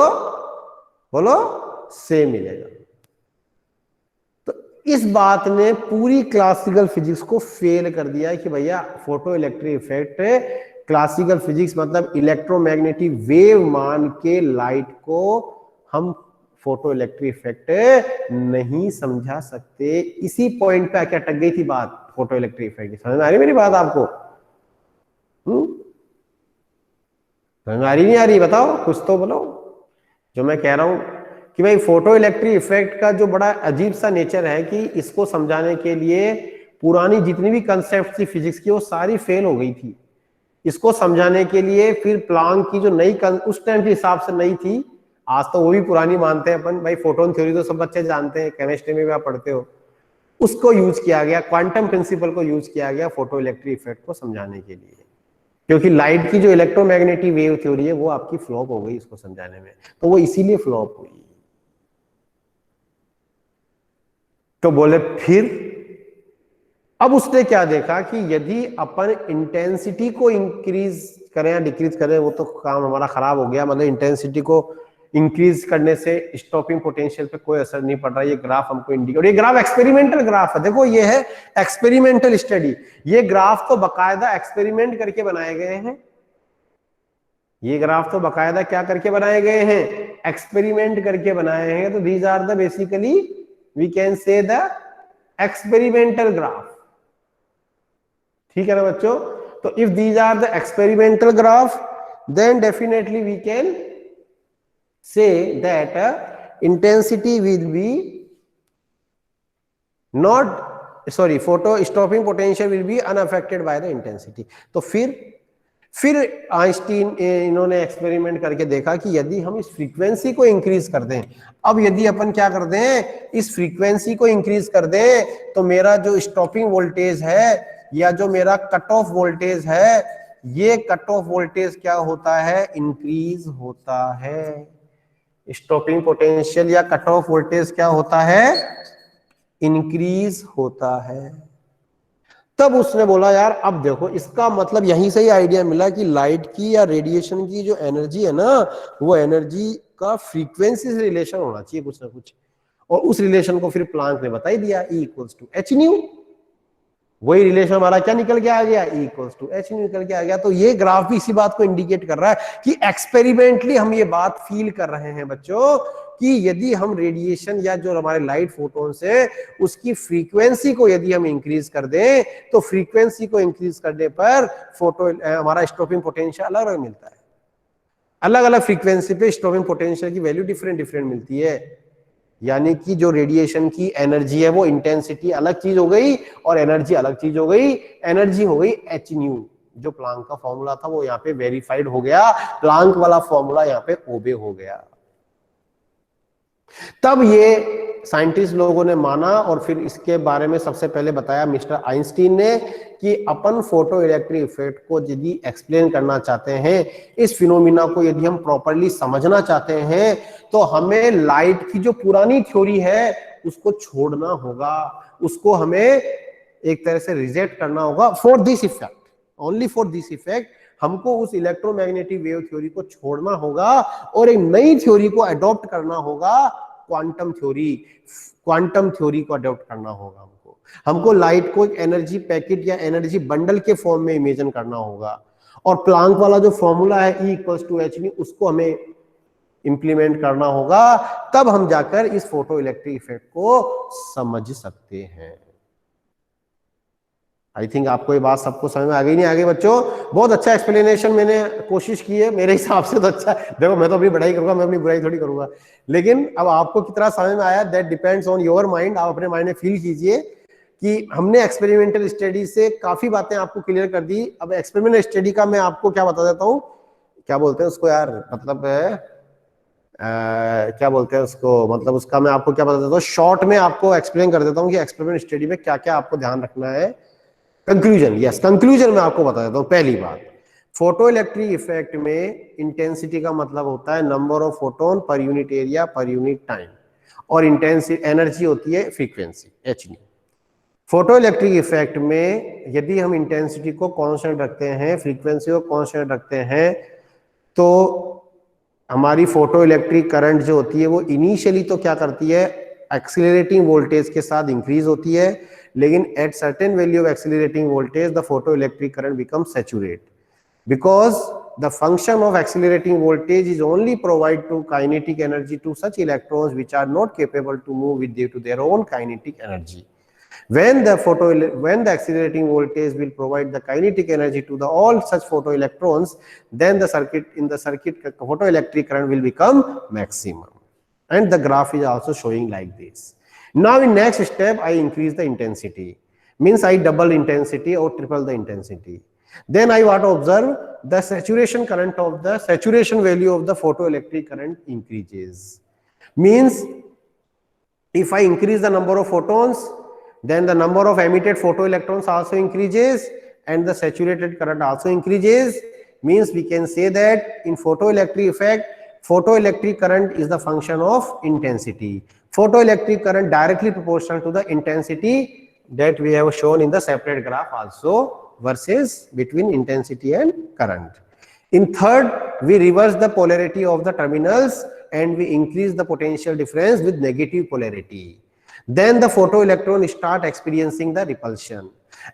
बोलो, सेम मिलेगा। तो इस बात ने पूरी क्लासिकल फिजिक्स को फेल कर दिया कि भैया photo electric effect, classical physics मतलब इलेक्ट्रोमैग्नेटिक वेव मान के लाइट को हम फोटो इलेक्ट्रिक इफेक्ट नहीं समझा सकते। इसी पॉइंट पे आके अटक गई थी बात फोटो इलेक्ट्रिक इफेक्ट की। समझ में आ रही मेरी बात आपको? समझ में आ रही नहीं आ रही? बताओ, कुछ तो बोलो। जो मैं कह रहा हूं कि भाई फोटो इलेक्ट्रिक इफेक्ट का जो बड़ा अजीब सा नेचर है कि इसको समझाने के लिए पुरानी जितनी भी कंसेप्ट थी फिजिक्स की वो सारी फेल हो गई थी। इसको समझाने के लिए फिर प्लांक की जो नई उस टाइम के हिसाब से नई थी, आज तो वो भी पुरानी मानते हैं अपन। भाई फोटोन थ्योरी तो सब बच्चे जानते हैं, केमिस्ट्री में भी आप पढ़ते हो। उसको यूज किया गया, क्वांटम प्रिंसिपल को यूज किया गया फोटो इलेक्ट्रिक इफेक्ट को समझाने के लिए। क्योंकि लाइट की जो इलेक्ट्रोमैग्नेटिक वेव थ्योरी है वो आपकी फ्लॉप हो गई इसको समझाने में, तो वो इसीलिए फ्लॉप हुई। तो बोले फिर अब उसने क्या देखा कि यदि अपन इंटेंसिटी को इंक्रीज करें या डिक्रीज करें वो तो काम हमारा खराब हो गया। मतलब इंटेंसिटी को इंक्रीज करने से स्टॉपिंग पोटेंशियल पे कोई असर नहीं पड़ रहा। ये ग्राफ हमको इंडिकेट, और ये ग्राफ एक्सपेरिमेंटल ग्राफ है। देखो ये है एक्सपेरिमेंटल स्टडी। ये ग्राफ तो बकायदा एक्सपेरिमेंट करके बनाए गए हैं। ये ग्राफ तो बकायदा क्या करके बनाए गए हैं? एक्सपेरिमेंट करके बनाए हैं। तो these are the basically we can say the experimental graph. ठीक है ना बच्चों? तो if these are the experimental graph then definitely we can say that intensity will be not photo stopping potential will be unaffected by the intensity। तो फिर Einstein इन्होंने experiment करके देखा कि यदि हम इस फ्रीक्वेंसी को इंक्रीज कर दें, अब यदि अपन क्या कर दें, इस फ्रीक्वेंसी को इंक्रीज कर दें तो मेरा जो स्टॉपिंग वोल्टेज है या जो मेरा कट ऑफ वोल्टेज है, ये कट ऑफ वोल्टेज क्या होता है? इंक्रीज होता है। स्टॉपिंग पोटेंशियल या कट ऑफ वोल्टेज क्या होता है? इंक्रीज होता है। तब उसने बोला यार अब देखो, इसका मतलब यहीं से ही आइडिया मिला कि लाइट की या रेडिएशन की जो एनर्जी है ना, वो एनर्जी का फ्रीक्वेंसी से रिलेशन होना चाहिए कुछ ना कुछ। और उस रिलेशन को फिर प्लांक ने बता ही दिया, E equals to h nu. वही रिलेशन हमारा क्या निकल के आ गया? E इक्वल्स टू एच निकल के आ गया। तो ये ग्राफ भी इसी बात को इंडिकेट कर रहा है कि एक्सपेरिमेंटली हम ये बात फील कर रहे हैं बच्चों कि यदि हम रेडिएशन या जो हमारे लाइट फोटोन्स है उसकी फ्रीक्वेंसी को यदि हम इंक्रीज कर दें तो फ्रीक्वेंसी को इंक्रीज करने पर फोटो हमारा स्टॉपिंग पोटेंशियल अलग अलग मिलता है। अलग अलग फ्रीक्वेंसी पे स्टॉपिंग पोटेंशियल की वैल्यू डिफरेंट डिफरेंट मिलती है। यानी कि जो रेडिएशन की एनर्जी है वो इंटेंसिटी अलग चीज हो गई और एनर्जी अलग चीज हो गई। एनर्जी हो गई एच न्यू। जो प्लांक का फॉर्मूला था वो यहाँ पे वेरीफाइड हो गया, प्लांक वाला फॉर्मूला यहाँ पे ओबे हो गया। तब ये साइंटिस्ट लोगों ने माना और फिर इसके बारे में सबसे पहले बताया मिस्टर आइंस्टीन ने कि अपन फोटो इलेक्ट्रिक इफेक्ट को यदि एक्सप्लेन करना चाहते हैं, इस फिनोमिना को यदि हम प्रॉपरली समझना चाहते हैं, तो हमें लाइट की जो पुरानी थ्योरी है उसको छोड़ना होगा, उसको हमें एक तरह से रिजेक्ट करना होगा for this effect, only for this effect. हमको उस इलेक्ट्रोमैग्नेटिक वेव थ्योरी को छोड़ना होगा और एक नई थ्योरी को अडॉप्ट करना होगा, क्वांटम थ्योरी। क्वांटम थ्योरी को अडॉप्ट करना होगा हमको लाइट को एक एनर्जी पैकेट या एनर्जी बंडल के फॉर्म में इमेजिन करना होगा, और प्लांक वाला जो फॉर्मूला है E = hν उसको हमें इंप्लीमेंट करना होगा, तब हम जाकर इस फोटो इलेक्ट्रिक इफेक्ट को समझ सकते हैं। आई थिंक आपको ये बात सबको समझ में आ गई, नहीं आ गई बच्चों? बहुत अच्छा एक्सप्लेनेशन मैंने कोशिश की है, मेरे हिसाब से तो अच्छा। देखो मैं तो अपनी बढ़ाई करूंगा, मैं अपनी बुराई थोड़ी करूंगा, लेकिन अब आपको कितना समझ में आया that depends on your mind. आप अपने माइंड में फील कीजिए कि हमने एक्सपेरिमेंटल स्टडी से काफी बातें आपको क्लियर कर दी। अब एक्सपेरिमेंटल स्टडी का मैं आपको क्या बता देता हूँ, क्या बोलते हैं उसको यार, मतलब क्या बोलते हैं उसको, मतलब उसका मैं आपको क्या बता देता हूँ, शॉर्ट में आपको एक्सप्लेन कर देता हूँ कि एक्सपेरिमेंट स्टडी में क्या क्या आपको ध्यान रखना है। कंक्लूजन, यस कंक्लूजन में आपको बता देता हूँ। पहली बात, फोटो इलेक्ट्रिक इफेक्ट में इंटेंसिटी का मतलब होता है number of photon per unit area per unit time, और इंटेंसिटी एनर्जी होती है frequency hν। Photo electric effect में यदि हम इंटेंसिटी को कांस्टेंट रखते हैं, फ्रीक्वेंसी को कांस्टेंट रखते हैं, तो हमारी फोटो इलेक्ट्रिक करंट जो होती है वो इनिशियली तो क्या करती है, एक्सीलरेटिंग वोल्टेज के साथ इंक्रीज होती है, लेकिन at certain value of accelerating voltage the photo electric current become saturate, because the function of accelerating voltage is only provide to kinetic energy to such electrons which are not capable to move with due to their own kinetic energy. When the accelerating voltage will provide the kinetic energy to the all such photoelectrons, then the circuit photoelectric current will become maximum. And the graph is also showing like this. Now in next step, I increase the intensity, means I double intensity or triple the intensity. Then I want to observe the saturation current of the saturation value of the photoelectric current increases. Means if I increase the number of photons, then the number of emitted photoelectrons also increases and the saturated current also increases. Means we can say that in photoelectric effect, photoelectric current is the function of intensity. Photoelectric current directly proportional to the intensity that we have shown in the separate graph also, versus between intensity and current. In third, we reverse the polarity of the terminals and we increase the potential difference with negative polarity. Then the photoelectron start experiencing the repulsion,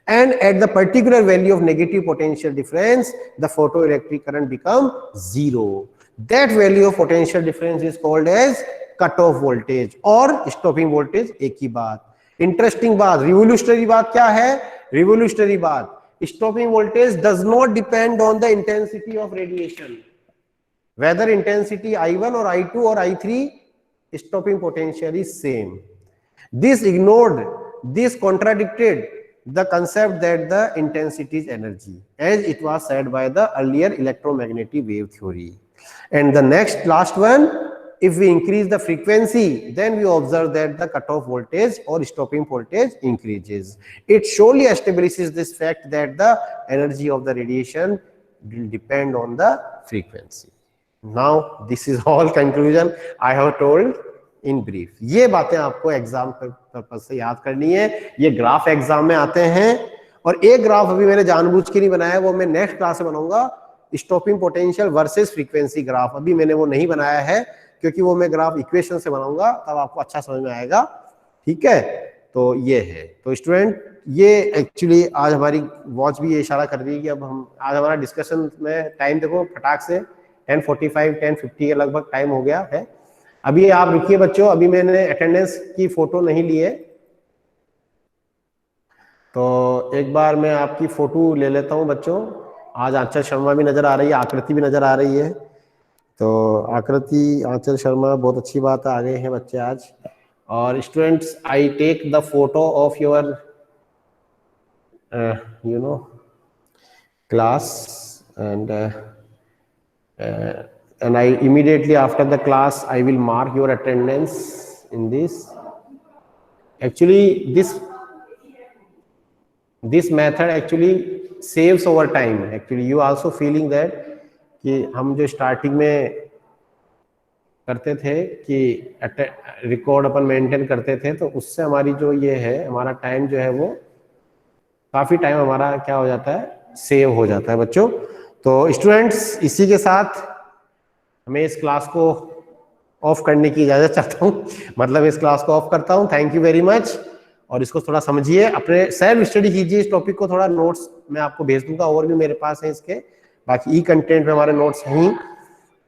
and at the particular value of negative potential difference, the photoelectric current become zero. That value of potential difference is called as cutoff voltage or stopping voltage. एक ही बात, interesting बात, revolutionary बात क्या है, revolutionary बात, stopping voltage does not depend on the intensity of radiation, whether intensity I1 or I2 or I3, stopping potential is same. This ignored, this contradicted the concept that the intensity is energy, as it was said by the earlier electromagnetic wave theory. And the next last one, if we increase the frequency, then we observe that the cutoff voltage or stopping voltage increases. It surely establishes this fact that the energy of the radiation will depend on the frequency. Now this is all conclusion I have told in brief. ये बातें आपको exam purpose से याद करनी है, ये graph exam में आते हैं, और एक ग्राफ अभी मैंने जानबूझ के नहीं बनाया, वो मैं नेक्स्ट क्लास में बनाऊंगा, stopping potential versus frequency graph. अभी मैंने वो नहीं बनाया है क्योंकि वो मैं ग्राफ इक्वेशन से बनाऊंगा, तब आपको अच्छा समझ में आएगा, ठीक है? तो ये है। तो स्टूडेंट, ये एक्चुअली आज हमारी वॉच भी ये इशारा कर रही है कि अब हम आज हमारा डिस्कशन में टाइम देखो फटाक से 10:45 10:50 के लगभग टाइम हो गया है। अभी आप रुकिए बच्चों, अभी मैंने अटेंडेंस की फोटो नहीं ली है, तो एक बार मैं आपकी फोटो ले लेता हूं बच्चों। आज आंचल शर्मा भी नजर आ रही है, आकृति भी नजर आ रही है, तो आकृति, आंचल शर्मा, बहुत अच्छी बात है, आ गए हैं बच्चे आज। और students, I take the photo of your class and I immediately after the class I will mark your attendance in this actually this method actually saves over time. Actually you also feeling that कि हम जो starting में करते थे कि record अपन maintain करते थे, तो उससे हमारी जो ये है, हमारा टाइम जो है वो काफी टाइम हमारा क्या हो जाता है, सेव हो जाता है बच्चों। तो स्टूडेंट्स, इसी के साथ हमें इस क्लास को ऑफ करने की इजाजत चाहता हूँ, मतलब इस क्लास को ऑफ करता हूँ। Thank you very much. और इसको थोड़ा समझिए, अपने सेल्फ स्टडी कीजिए इस टॉपिक को, थोड़ा नोट्स मैं आपको भेज दूंगा और भी मेरे पास है इसके, बाकी ई कंटेंट में हमारे नोट्स हैं,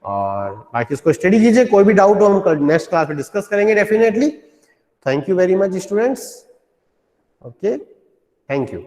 और बाकी इसको स्टडी कीजिए। कोई भी डाउट हो हम नेक्स्ट क्लास में डिस्कस करेंगे definitely. Thank you very much students. Okay, thank you.